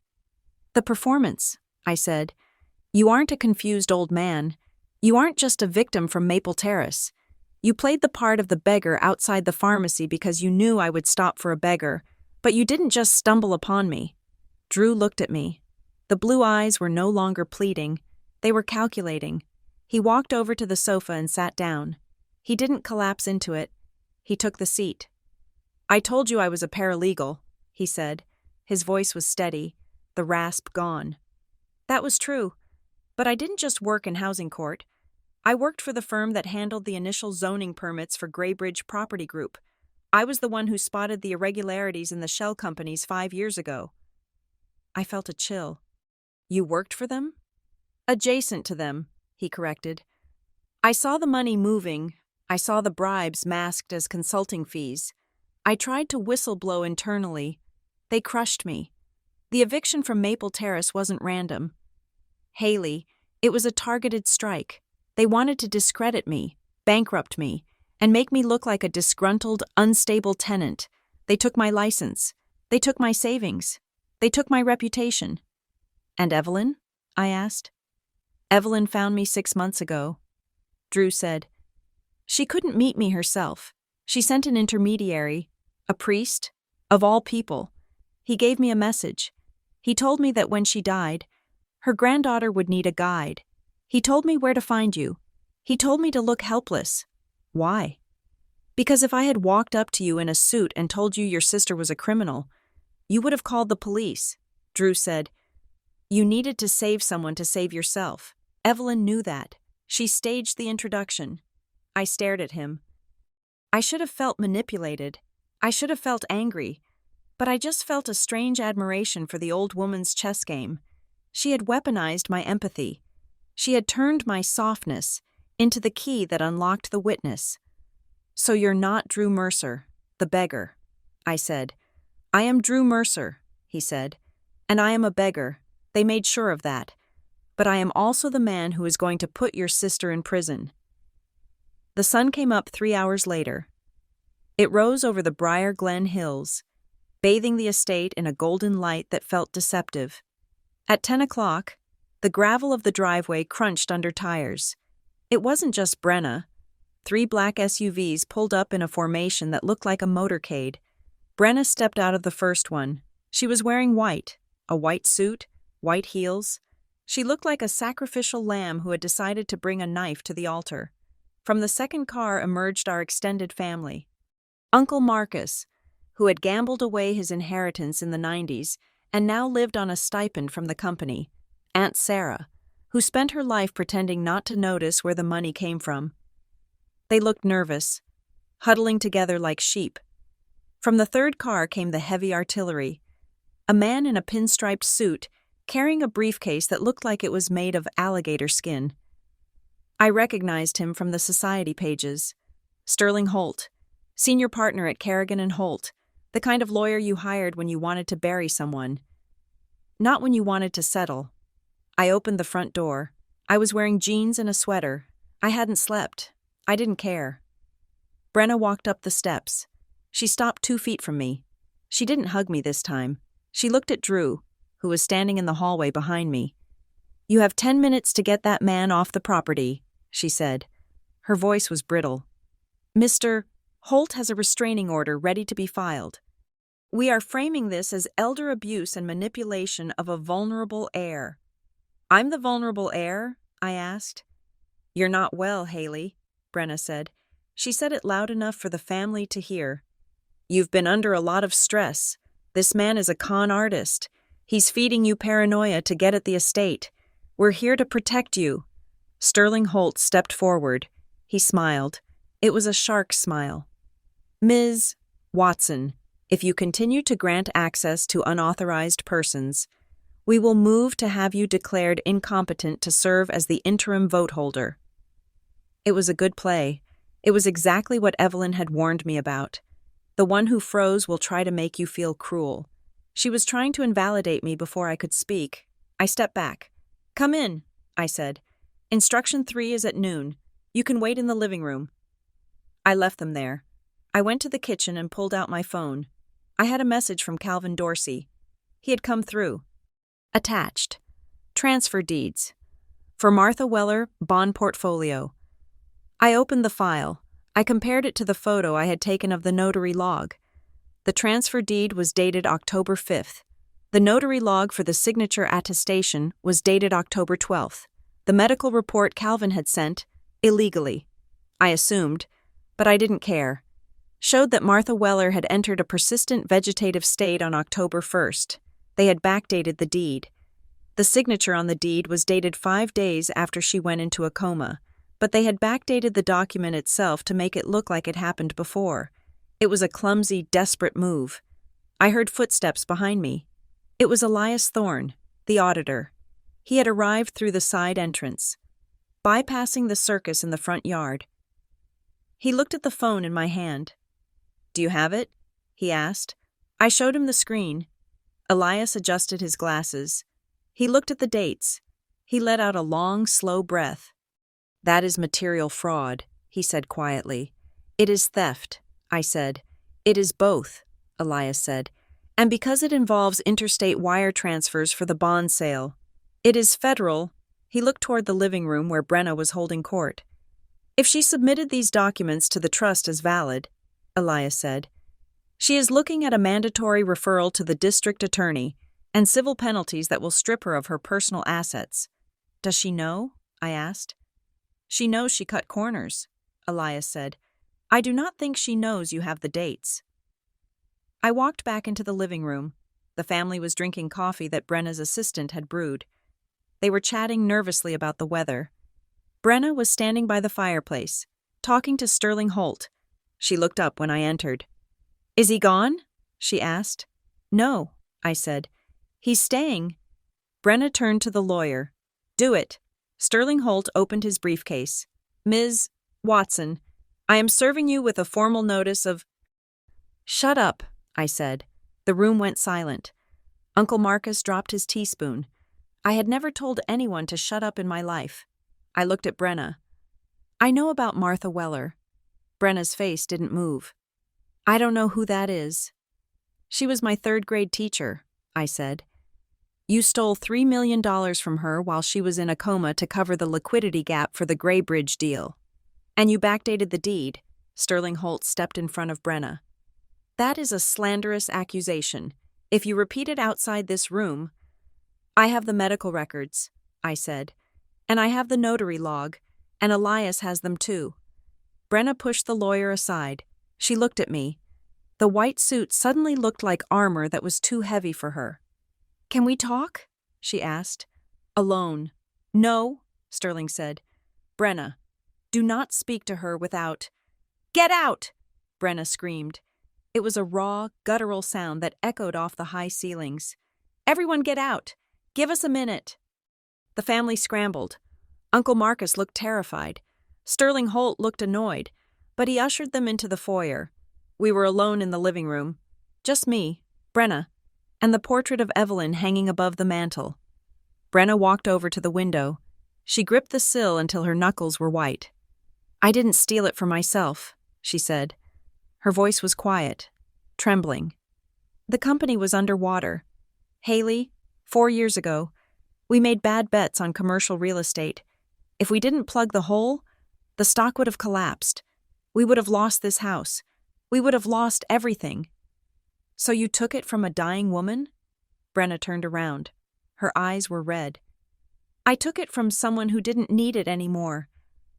"The performance," I said. "You aren't a confused old man. You aren't just a victim from Maple Terrace. You played the part of the beggar outside the pharmacy because you knew I would stop for a beggar, but you didn't just stumble upon me." Drew looked at me. The blue eyes were no longer pleading. They were calculating. He walked over to the sofa and sat down. He didn't collapse into it. He took the seat. "I told you I was a paralegal," he said. His voice was steady, the rasp gone. "That was true. But I didn't just work in housing court. I worked for the firm that handled the initial zoning permits for Graybridge Property Group. I was the one who spotted the irregularities in the shell companies 5 years ago." I felt a chill. "You worked for them?" "Adjacent to them," he corrected. "I saw the money moving. I saw the bribes masked as consulting fees. I tried to whistle-blow internally. They crushed me. The eviction from Maple Terrace wasn't random. Haley, it was a targeted strike. They wanted to discredit me, bankrupt me, and make me look like a disgruntled, unstable tenant. They took my license. They took my savings. They took my reputation." "And Evelyn?" I asked. "Evelyn found me 6 months ago." Drew said, "She couldn't meet me herself. She sent an intermediary, a priest, of all people. He gave me a message. He told me that when she died, her granddaughter would need a guide. He told me where to find you. He told me to look helpless. Why? Because if I had walked up to you in a suit and told you your sister was a criminal, you would have called the police, Drew said. You needed to save someone to save yourself. Evelyn knew that. She staged the introduction. I stared at him. I should have felt manipulated. I should have felt angry. But I just felt a strange admiration for the old woman's chess game. She had weaponized my empathy. She had turned my softness into the key that unlocked the witness. So you're not Drew Mercer, the beggar, I said. I am Drew Mercer, he said, and I am a beggar. They made sure of that. But I am also the man who is going to put your sister in prison. The sun came up 3 hours later. It rose over the Briar Glen Hills, bathing the estate in a golden light that felt deceptive. At 10 o'clock, the gravel of the driveway crunched under tires. It wasn't just BRENNA. 3 black SUVs pulled up in a formation that looked like a motorcade. BRENNA stepped out of the first one. She was wearing white, a white suit, white heels. She looked like a sacrificial lamb who had decided to bring a knife to the altar. From the second car emerged our extended family. Uncle Marcus, who had gambled away his inheritance in the 90s and now lived on a stipend from the company. Aunt Sarah, who spent her life pretending not to notice where the money came from. They looked nervous, huddling together like sheep. From the third car came the heavy artillery. A man in a pinstriped suit carrying a briefcase that looked like it was made of alligator skin. I recognized him from the society pages. Sterling Holt, senior partner at Kerrigan and Holt, the kind of lawyer you hired when you wanted to bury someone. Not when you wanted to settle. I opened the front door. I was wearing jeans and a sweater. I hadn't slept. I didn't care. BRENNA walked up the steps. She stopped 2 feet from me. She didn't hug me this time. She looked at Drew, who was standing in the hallway behind me. You have 10 minutes to get that man off the property, she said. Her voice was brittle. Mr. Holt has a restraining order ready to be filed. We are framing this as elder abuse and manipulation of a vulnerable heir. I'm the vulnerable heir? I asked. You're not well, Haley, BRENNA said. She said it loud enough for the family to hear. You've been under a lot of stress. This man is a con artist. He's feeding you paranoia to get at the estate. We're here to protect you. Sterling Holt stepped forward. He smiled. It was a shark smile. Ms. Watson, if you continue to grant access to unauthorized persons, we will move to have you declared incompetent to serve as the interim vote holder. It was a good play. It was exactly what Evelyn had warned me about. The one who froze will try to make you feel cruel. She was trying to invalidate me before I could speak. I stepped back. Come in, I said. Instruction 3 is at noon. You can wait in the living room. I left them there. I went to the kitchen and pulled out my phone. I had a message from Calvin Dorsey. He had come through. Attached. Transfer deeds. For Martha Weller, bond portfolio. I opened the file. I compared it to the photo I had taken of the notary log. The transfer deed was dated October 5th. The notary log for the signature attestation was dated October 12th. The medical report Calvin had sent, illegally, I assumed, but I didn't care, showed that Martha Weller had entered a persistent vegetative state on October 1st. They had backdated the deed. The signature on the deed was dated 5 days after she went into a coma, but they had backdated the document itself to make it look like it happened before. It was a clumsy, desperate move. I heard footsteps behind me. It was Elias Thorne, the auditor. He had arrived through the side entrance, bypassing the circus in the front yard. He looked at the phone in my hand. Do you have it? He asked. I showed him the screen. Elias adjusted his glasses. He looked at the dates. He let out a long, slow breath. That is material fraud, he said quietly. It is theft, I said. It is both, Elias said. And because it involves interstate wire transfers for the bond sale. It is federal. He looked toward the living room where BRENNA was holding court. If she submitted these documents to the trust as valid, Elias said, she is looking at a mandatory referral to the district attorney and civil penalties that will strip her of her personal assets. Does she know? I asked. She knows she cut corners, Elias said. I do not think she knows you have the dates. I walked back into the living room. The family was drinking coffee that Brenna's assistant had brewed. They were chatting nervously about the weather. Brenna was standing by the fireplace, talking to Sterling Holt. She looked up when I entered. Is he gone? She asked. No, I said. He's staying. Brenna turned to the lawyer. Do it. Sterling Holt opened his briefcase. Ms. Watson, I am serving you with a formal notice of— Shut up, I said. The room went silent. Uncle Marcus dropped his teaspoon. I had never told anyone to shut up in my life. I looked at Brenna. I know about Martha Weller. Brenna's face didn't move. I don't know who that is. She was my third-grade teacher, I said. You stole $3 million from her while she was in a coma to cover the liquidity gap for the Graybridge deal. And you backdated the deed. Sterling Holt stepped in front of Brenna. That is a slanderous accusation. If you repeat it outside this room— I have the medical records, I said. And I have the notary log, and Elias has them too. Brenna pushed the lawyer aside. She looked at me. The white suit suddenly looked like armor that was too heavy for her. Can we talk? She asked. Alone. No, Sterling said. Brenna, do not speak to her without— Get out! Brenna screamed. It was a raw, guttural sound that echoed off the high ceilings. Everyone get out! Give us a minute! The family scrambled. Uncle Marcus looked terrified. Sterling Holt looked annoyed, but he ushered them into the foyer. We were alone in the living room. Just me, Brenna, and the portrait of Evelyn hanging above the mantel. Brenna walked over to the window. She gripped the sill until her knuckles were white. I didn't steal it for myself, she said. Her voice was quiet, trembling. The company was underwater. Haley, 4 years ago, we made bad bets on commercial real estate. If we didn't plug the hole, the stock would have collapsed. We would have lost this house. We would have lost everything. So you took it from a dying woman? Brenna turned around. Her eyes were red. I took it from someone who didn't need it anymore.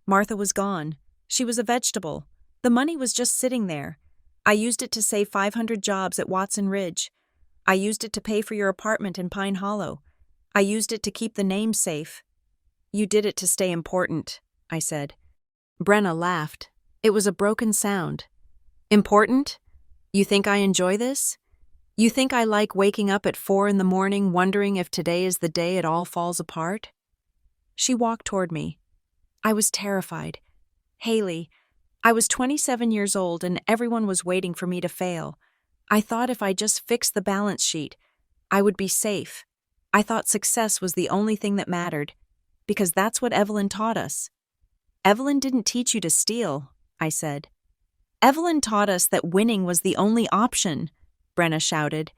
Martha was gone. She was a vegetable. The money was just sitting there. I used it to save 500 jobs at Watson Ridge. I used it to pay for your apartment in Pine Hollow. I used it to keep the name safe. You did it to stay important, I said. Brenna laughed. It was a broken sound. Important? You think I enjoy this? You think I like waking up at 4 in the morning wondering if today is the day it all falls apart? She walked toward me. I was terrified. Haley, I was 27 years old and everyone was waiting for me to fail. I thought if I just fixed the balance sheet, I would be safe. I thought success was the only thing that mattered, because that's what Evelyn taught us. Evelyn didn't teach you to steal, I said. Evelyn taught us that winning was the only option, Brenna shouted.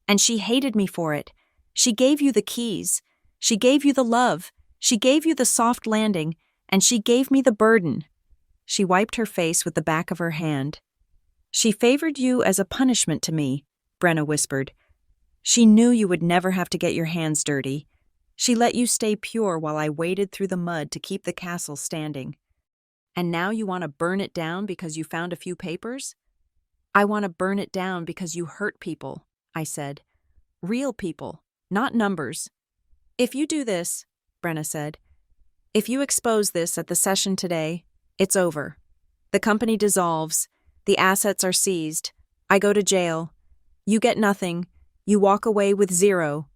And she hated me for it. She gave you the keys. She gave you the love. She gave you the soft landing. And she gave me the burden. She wiped her face with the back of her hand. She favored you as a punishment to me, Brenna whispered. She knew you would never have to get your hands dirty. She let you stay pure while I waded through the mud to keep the castle standing. And now you want to burn it down because you found a few papers? I want to burn it down because you hurt people, I said. Real people, not numbers. If you do this, Brenna said, if you expose this at the session today, it's over. The company dissolves. The assets are seized. I go to jail. You get nothing. You walk away with zero.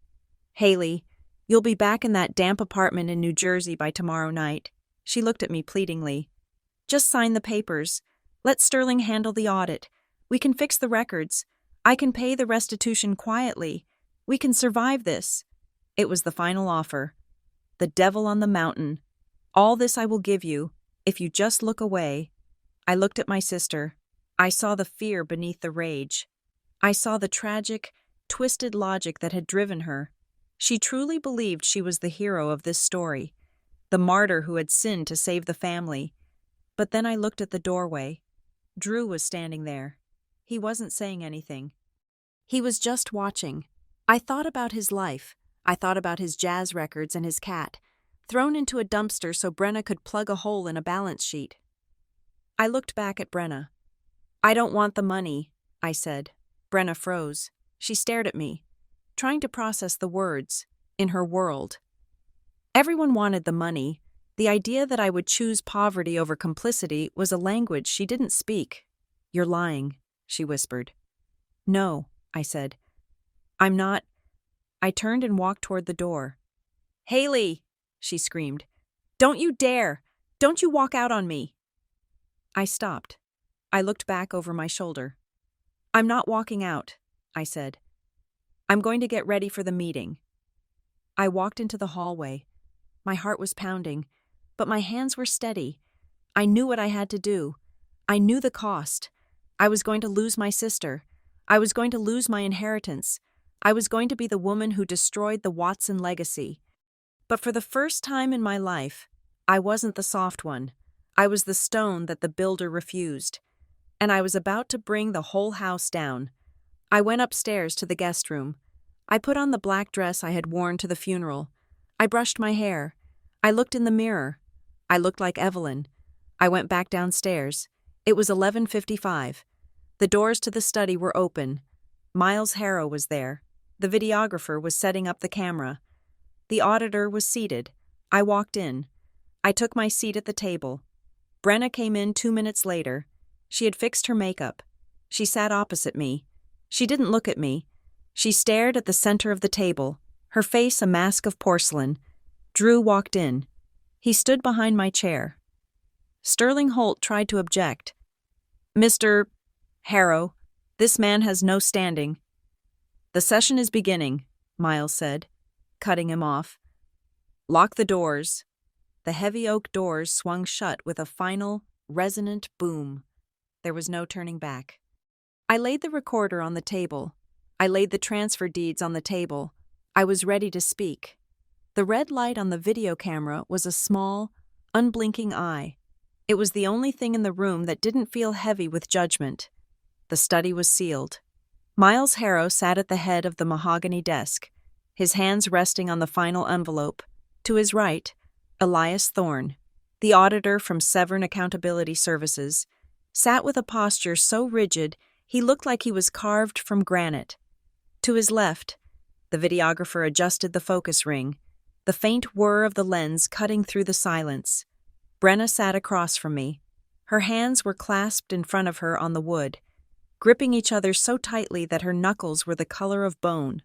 Haley, you'll be back in that damp apartment in New Jersey by tomorrow night. She looked at me pleadingly. Just sign the papers. Let Sterling handle the audit. We can fix the records. I can pay the restitution quietly. We can survive this. It was the final offer. The devil on the mountain. All this I will give you, if you just look away. I looked at my sister. I saw the fear beneath the rage. I saw the tragic, twisted logic that had driven her. She truly believed she was the hero of this story, the martyr who had sinned to save the family. But then I looked at the doorway. Drew was standing there. He wasn't saying anything. He was just watching. I thought about his life. I thought about his jazz records and his cat. thrown into a dumpster so Brenna could plug a hole in a balance sheet. I looked back at Brenna. "I don't want the money," I said. Brenna froze. She stared at me, trying to process the words in her world. Everyone wanted the money. The idea that I would choose poverty over complicity was a language she didn't speak. "You're lying," she whispered. "No," I said. "I'm not." I turned and walked toward the door. "Haley," she screamed. "Don't you dare! Don't you walk out on me!" I stopped. I looked back over my shoulder. "I'm not walking out," I said. "I'm going to get ready for the meeting." I walked into the hallway. My heart was pounding, but my hands were steady. I knew what I had to do. I knew the cost. I was going to lose my sister. I was going to lose my inheritance. I was going to be the woman who destroyed the Watson legacy. But for the first time in my life, I wasn't the soft one. I was the stone that the builder refused. And I was about to bring the whole house down. I went upstairs to the guest room. I put on the black dress I had worn to the funeral. I brushed my hair. I looked in the mirror. I looked like Evelyn. I went back downstairs. It was 11:55. The doors to the study were open. Miles Harrow was there. The videographer was setting up the camera. The auditor was seated. I walked in. I took my seat at the table. Brenna came in 2 minutes later. She had fixed her makeup. She sat opposite me. She didn't look at me. She stared at the center of the table, her face a mask of porcelain. Drew walked in. He stood behind my chair. Sterling Holt tried to object. "Mr. Harrow, this man has no standing." "The session is beginning," Miles said, cutting him off. "Lock the doors." The heavy oak doors swung shut with a final, resonant boom. There was no turning back. I laid the recorder on the table. I laid the transfer deeds on the table. I was ready to speak. The red light on the video camera was a small, unblinking eye. It was the only thing in the room that didn't feel heavy with judgment. The study was sealed. Miles Harrow sat at the head of the mahogany desk, his hands resting on the final envelope. To his right, Elias Thorne, the auditor from Severn Accountability Services, sat with a posture so rigid he looked like he was carved from granite. To his left, the videographer adjusted the focus ring, the faint whir of the lens cutting through the silence. Brenna sat across from me. Her hands were clasped in front of her on the wood, gripping each other so tightly that her knuckles were the color of bone.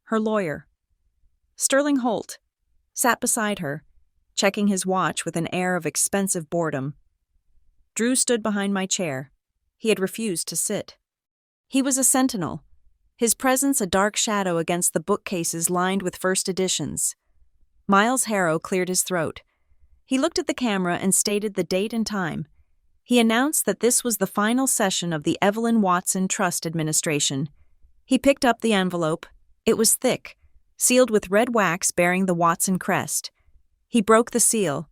Her lawyer, Sterling Holt, sat beside her, checking his watch with an air of expensive boredom. Drew stood behind my chair. He had refused to sit. He was a sentinel, his presence a dark shadow against the bookcases lined with first editions. Miles Harrow cleared his throat. He looked at the camera and stated the date and time. He announced that this was the final session of the Evelyn Watson Trust Administration. He picked up the envelope. It was thick, sealed with red wax bearing the Watson crest. He broke the seal.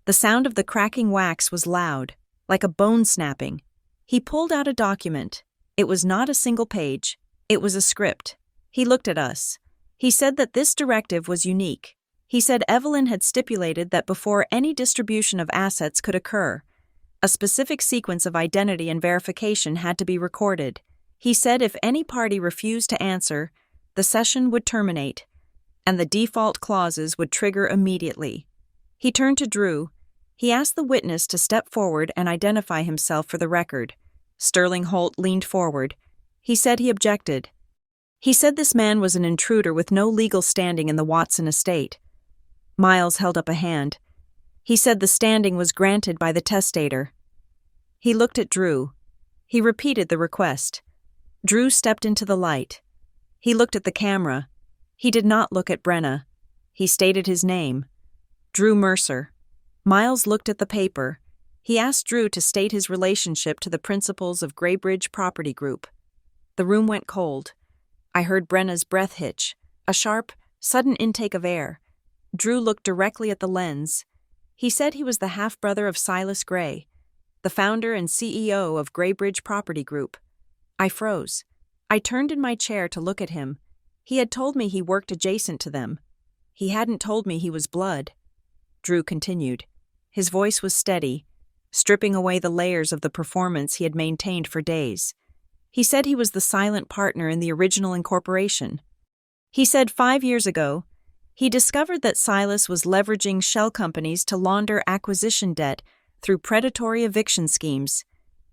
The sound of the cracking wax was loud, like a bone snapping. He pulled out a document. It was not a single page. It was a script. He looked at us. He said that this directive was unique. He said Evelyn had stipulated that before any distribution of assets could occur, a specific sequence of identity and verification had to be recorded. He said if any party refused to answer, the session would terminate, and the default clauses would trigger immediately. He turned to Drew. He asked the witness to step forward and identify himself for the record. Sterling Holt leaned forward. He said he objected. He said this man was an intruder with no legal standing in the Watson estate. Miles held up a hand. He said the standing was granted by the testator. He looked at Drew. He repeated the request. Drew stepped into the light. He looked at the camera. He did not look at Brenna. He stated his name. Drew Mercer. Miles looked at the paper. He asked Drew to state his relationship to the principals of Greybridge Property Group. The room went cold. I heard Brenna's breath hitch, a sharp, sudden intake of air. Drew looked directly at the lens. He said he was the half-brother of Silas Gray, the founder and CEO of Greybridge Property Group. I froze. I turned in my chair to look at him. He had told me he worked adjacent to them. He hadn't told me he was blood. Drew continued. His voice was steady, stripping away the layers of the performance he had maintained for days. He said he was the silent partner in the original incorporation. He said 5 years ago, he discovered that Silas was leveraging shell companies to launder acquisition debt through predatory eviction schemes.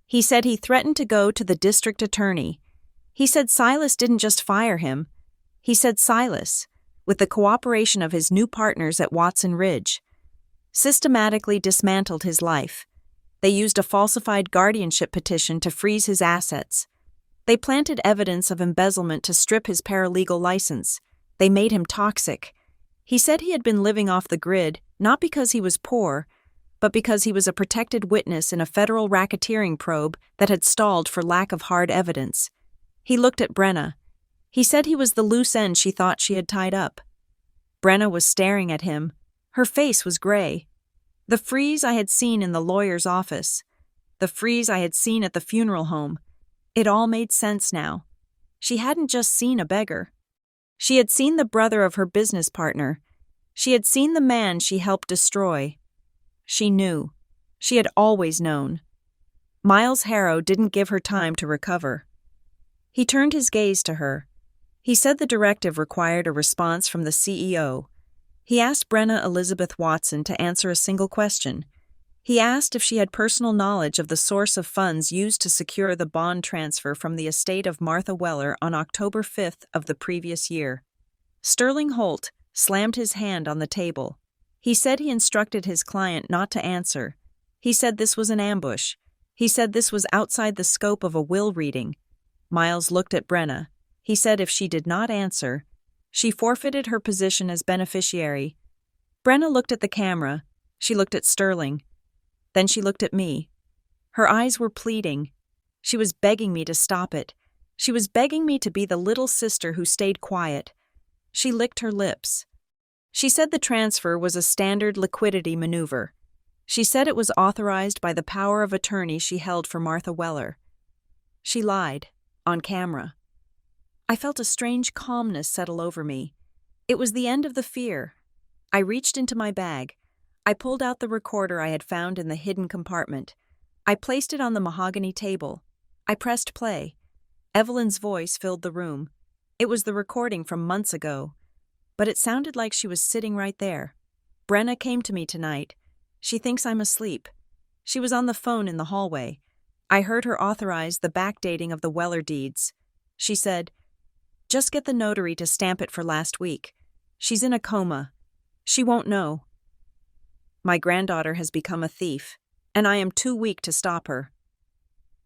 He said he threatened to go to the district attorney. He said Silas didn't just fire him. He said Silas, with the cooperation of his new partners at Watson Ridge, systematically dismantled his life. They used a falsified guardianship petition to freeze his assets. They planted evidence of embezzlement to strip his paralegal license. They made him toxic. He said he had been living off the grid, not because he was poor, but because he was a protected witness in a federal racketeering probe that had stalled for lack of hard evidence. He looked at BRENNA. He said he was the loose end she thought she had tied up. BRENNA was staring at him. Her face was gray. The freeze I had seen in the lawyer's office, the freeze I had seen at the funeral home, it all made sense now. She hadn't just seen a beggar. She had seen the brother of her business partner. She had seen the man she helped destroy. She knew. She had always known. Miles Harrow didn't give her time to recover. He turned his gaze to her. He said the directive required a response from the CEO. He asked BRENNA Elizabeth Watson to answer a single question. He asked if she had personal knowledge of the source of funds used to secure the bond transfer from the estate of Martha Weller on October 5th of the previous year. Sterling Holt slammed his hand on the table. He said he instructed his client not to answer. He said this was an ambush. He said this was outside the scope of a will reading. Miles looked at BRENNA. He said if she did not answer, she forfeited her position as beneficiary. BRENNA looked at the camera. She looked at Sterling. Then she looked at me. Her eyes were pleading. She was begging me to stop it. She was begging me to be the little sister who stayed quiet. She licked her lips. She said the transfer was a standard liquidity maneuver. She said it was authorized by the power of attorney she held for Martha Weller. She lied, on camera. I felt a strange calmness settle over me. It was the end of the fear. I reached into my bag. I pulled out the recorder I had found in the hidden compartment. I placed it on the mahogany table. I pressed play. Evelyn's voice filled the room. It was the recording from months ago, but it sounded like she was sitting right there. BRENNA came to me tonight. She thinks I'm asleep. She was on the phone in the hallway. I heard her authorize the backdating of the Weller deeds. She said, "Just get the notary to stamp it for last week. She's in a coma. She won't know. My granddaughter has become a thief, and I am too weak to stop her."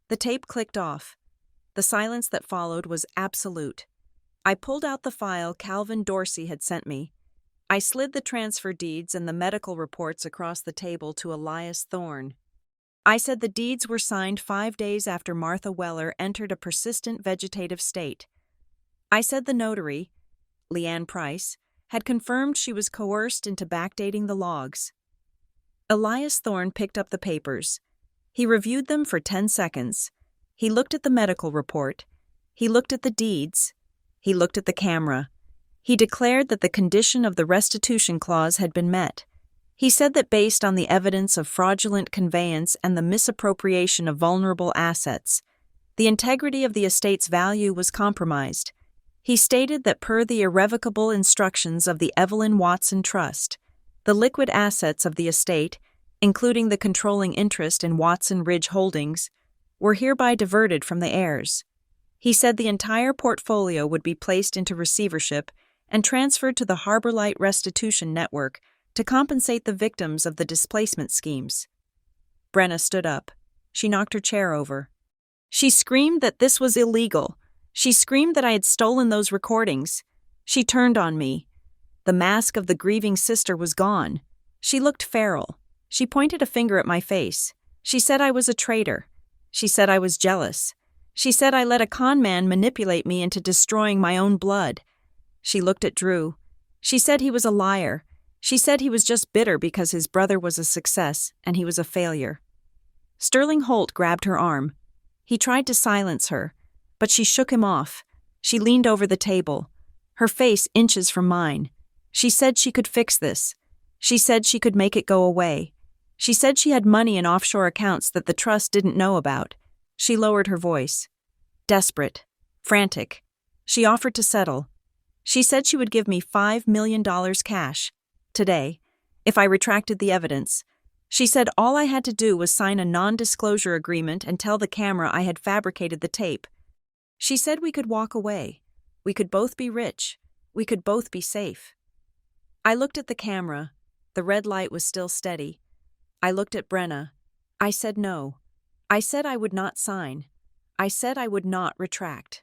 The tape clicked off. The silence that followed was absolute. I pulled out the file Calvin Dorsey had sent me. I slid the transfer deeds and the medical reports across the table to Elias Thorne. I said the deeds were signed 5 days after Martha Weller entered a persistent vegetative state. I said the notary, Leanne Price, had confirmed she was coerced into backdating the logs. Elias Thorne picked up the papers. He reviewed them for 10 seconds. He looked at the medical report. He looked at the deeds. He looked at the camera. He declared that the condition of the restitution clause had been met. He said that based on the evidence of fraudulent conveyance and the misappropriation of vulnerable assets, the integrity of the estate's value was compromised. He stated that per the irrevocable instructions of the Evelyn Watson Trust, the liquid assets of the estate, including the controlling interest in Watson Ridge Holdings, were hereby diverted from the heirs. He said the entire portfolio would be placed into receivership and transferred to the Harbor Light Restitution Network to compensate the victims of the displacement schemes. BRENNA stood up. She knocked her chair over. She screamed that this was illegal. She screamed that I had stolen those recordings. She turned on me. The mask of the grieving sister was gone. She looked feral. She pointed a finger at my face. She said I was a traitor. She said I was jealous. She said I let a con man manipulate me into destroying my own blood. She looked at Drew. She said he was a liar. She said he was just bitter because his brother was a success and he was a failure. Sterling Holt grabbed her arm. He tried to silence her, but she shook him off. She leaned over the table, her face inches from mine. She said she could fix this. She said she could make it go away. She said she had money in offshore accounts that the trust didn't know about. She lowered her voice. Desperate. Frantic. She offered to settle. She said she would give me $5 million cash. Today. If I retracted the evidence. She said all I had to do was sign a non-disclosure agreement and tell the camera I had fabricated the tape. She said we could walk away. We could both be rich. We could both be safe. I looked at the camera. The red light was still steady. I looked at BRENNA. I said no. I said I would not sign. I said I would not retract.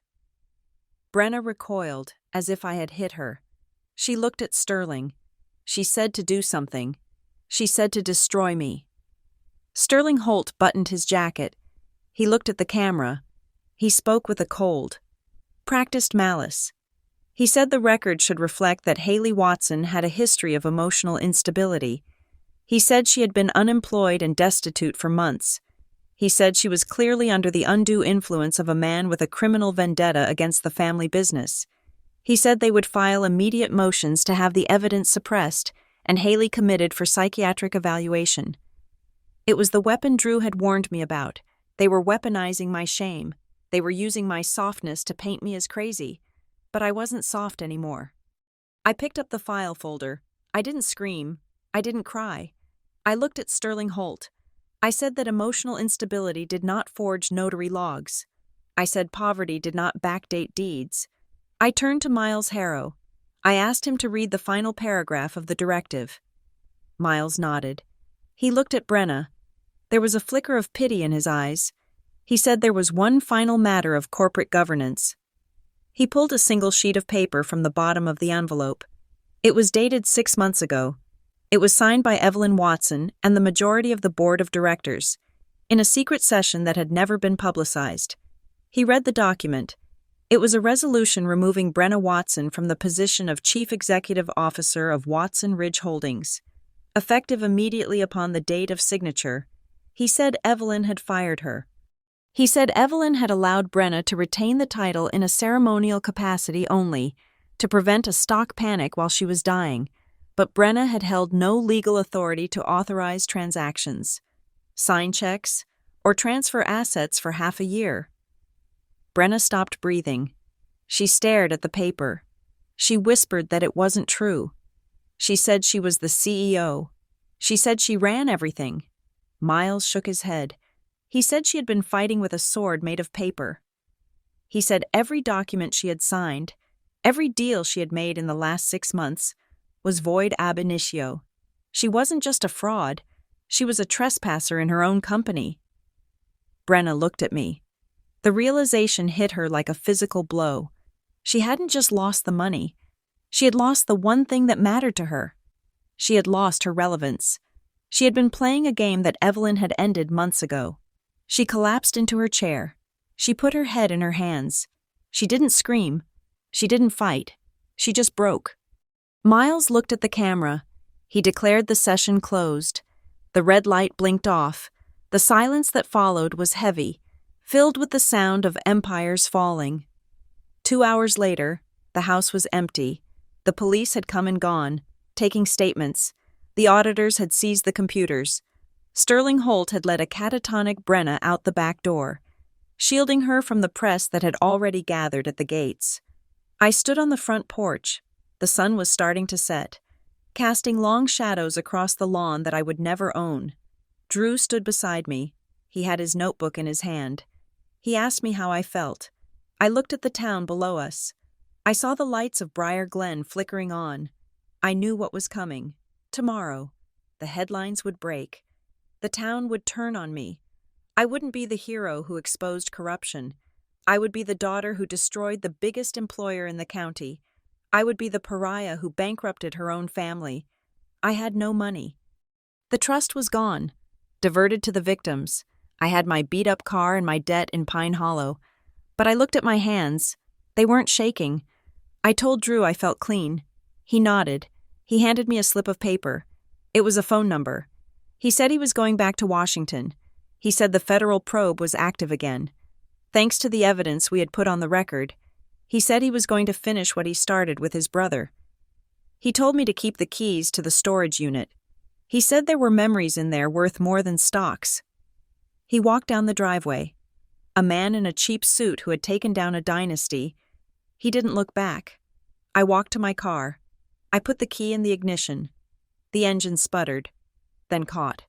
BRENNA recoiled, as if I had hit her. She looked at Sterling. She said to do something. She said to destroy me. Sterling Holt buttoned his jacket. He looked at the camera. He spoke with a cold, practiced malice. He said the record should reflect that Haley Watson had a history of emotional instability. He said she had been unemployed and destitute for months. He said she was clearly under the undue influence of a man with a criminal vendetta against the family business. He said they would file immediate motions to have the evidence suppressed and Haley committed for psychiatric evaluation. It was the weapon Drew had warned me about. They were weaponizing my shame. They were using my softness to paint me as crazy. But I wasn't soft anymore. I picked up the file folder. I didn't scream. I didn't cry. I looked at Sterling Holt. I said that emotional instability did not forge notary logs. I said poverty did not backdate deeds. I turned to Miles Harrow. I asked him to read the final paragraph of the directive. Miles nodded. He looked at BRENNA. There was a flicker of pity in his eyes. He said there was one final matter of corporate governance. He pulled a single sheet of paper from the bottom of the envelope. It was dated 6 months ago. It was signed by Evelyn Watson and the majority of the board of directors, in a secret session that had never been publicized. He read the document. It was a resolution removing BRENNA Watson from the position of Chief Executive Officer of Watson Ridge Holdings. Effective immediately upon the date of signature, he said Evelyn had fired her. He said Evelyn had allowed BRENNA to retain the title in a ceremonial capacity only, to prevent a stock panic while she was dying, but BRENNA had held no legal authority to authorize transactions, sign checks, or transfer assets for half a year. BRENNA stopped breathing. She stared at the paper. She whispered that it wasn't true. She said she was the CEO. She said she ran everything. Miles shook his head. He said she had been fighting with a sword made of paper. He said every document she had signed, every deal she had made in the last 6 months, was void ab initio. She wasn't just a fraud. She was a trespasser in her own company. BRENNA looked at me. The realization hit her like a physical blow. She hadn't just lost the money. She had lost the one thing that mattered to her. She had lost her relevance. She had been playing a game that Evelyn had ended months ago. She collapsed into her chair. She put her head in her hands. She didn't scream. She didn't fight. She just broke. Miles looked at the camera. He declared the session closed. The red light blinked off. The silence that followed was heavy, filled with the sound of empires falling. 2 hours later, the house was empty. The police had come and gone, taking statements. The auditors had seized the computers. Sterling Holt had led a catatonic BRENNA out the back door, shielding her from the press that had already gathered at the gates. I stood on the front porch. The sun was starting to set, casting long shadows across the lawn that I would never own. Drew stood beside me. He had his notebook in his hand. He asked me how I felt. I looked at the town below us. I saw the lights of Briar Glen flickering on. I knew what was coming. Tomorrow, the headlines would break. The town would turn on me. I wouldn't be the hero who exposed corruption. I would be the daughter who destroyed the biggest employer in the county. I would be the pariah who bankrupted her own family. I had no money. The trust was gone, diverted to the victims. I had my beat-up car and my debt in Pine Hollow. But I looked at my hands. They weren't shaking. I told Drew I felt clean. He nodded. He handed me a slip of paper. It was a phone number. He said he was going back to Washington. He said the federal probe was active again. Thanks to the evidence we had put on the record, he said he was going to finish what he started with his brother. He told me to keep the keys to the storage unit. He said there were memories in there worth more than stocks. He walked down the driveway. A man in a cheap suit who had taken down a dynasty. He didn't look back. I walked to my car. I put the key in the ignition. The engine sputtered, then caught.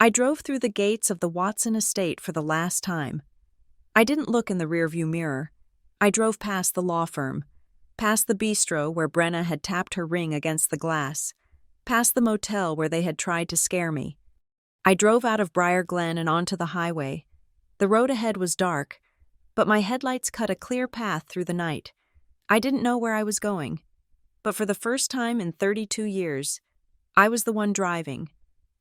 I drove through the gates of the Watson estate for the last time. I didn't look in the rearview mirror. I drove past the law firm, past the bistro where BRENNA had tapped her ring against the glass, past the motel where they had tried to scare me. I drove out of Briar Glen and onto the highway. The road ahead was dark, but my headlights cut a clear path through the night. I didn't know where I was going, but for the first time in 32 years, I was the one driving.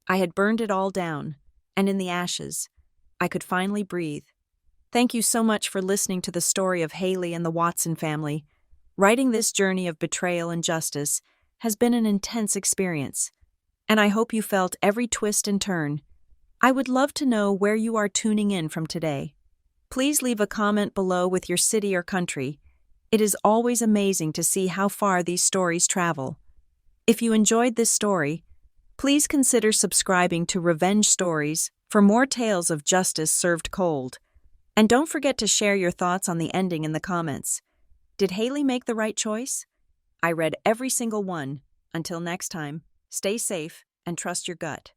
I had burned it all down, and in the ashes, I could finally breathe. Thank you so much for listening to the story of Haley and the Watson family. Writing this journey of betrayal and justice has been an intense experience, and I hope you felt every twist and turn. I would love to know where you are tuning in from today. Please leave a comment below with your city or country. It is always amazing to see how far these stories travel. If you enjoyed this story, please consider subscribing to Revenge Stories for more tales of justice served cold. And don't forget to share your thoughts on the ending in the comments. Did Haley make the right choice? I read every single one. Until next time, stay safe and trust your gut.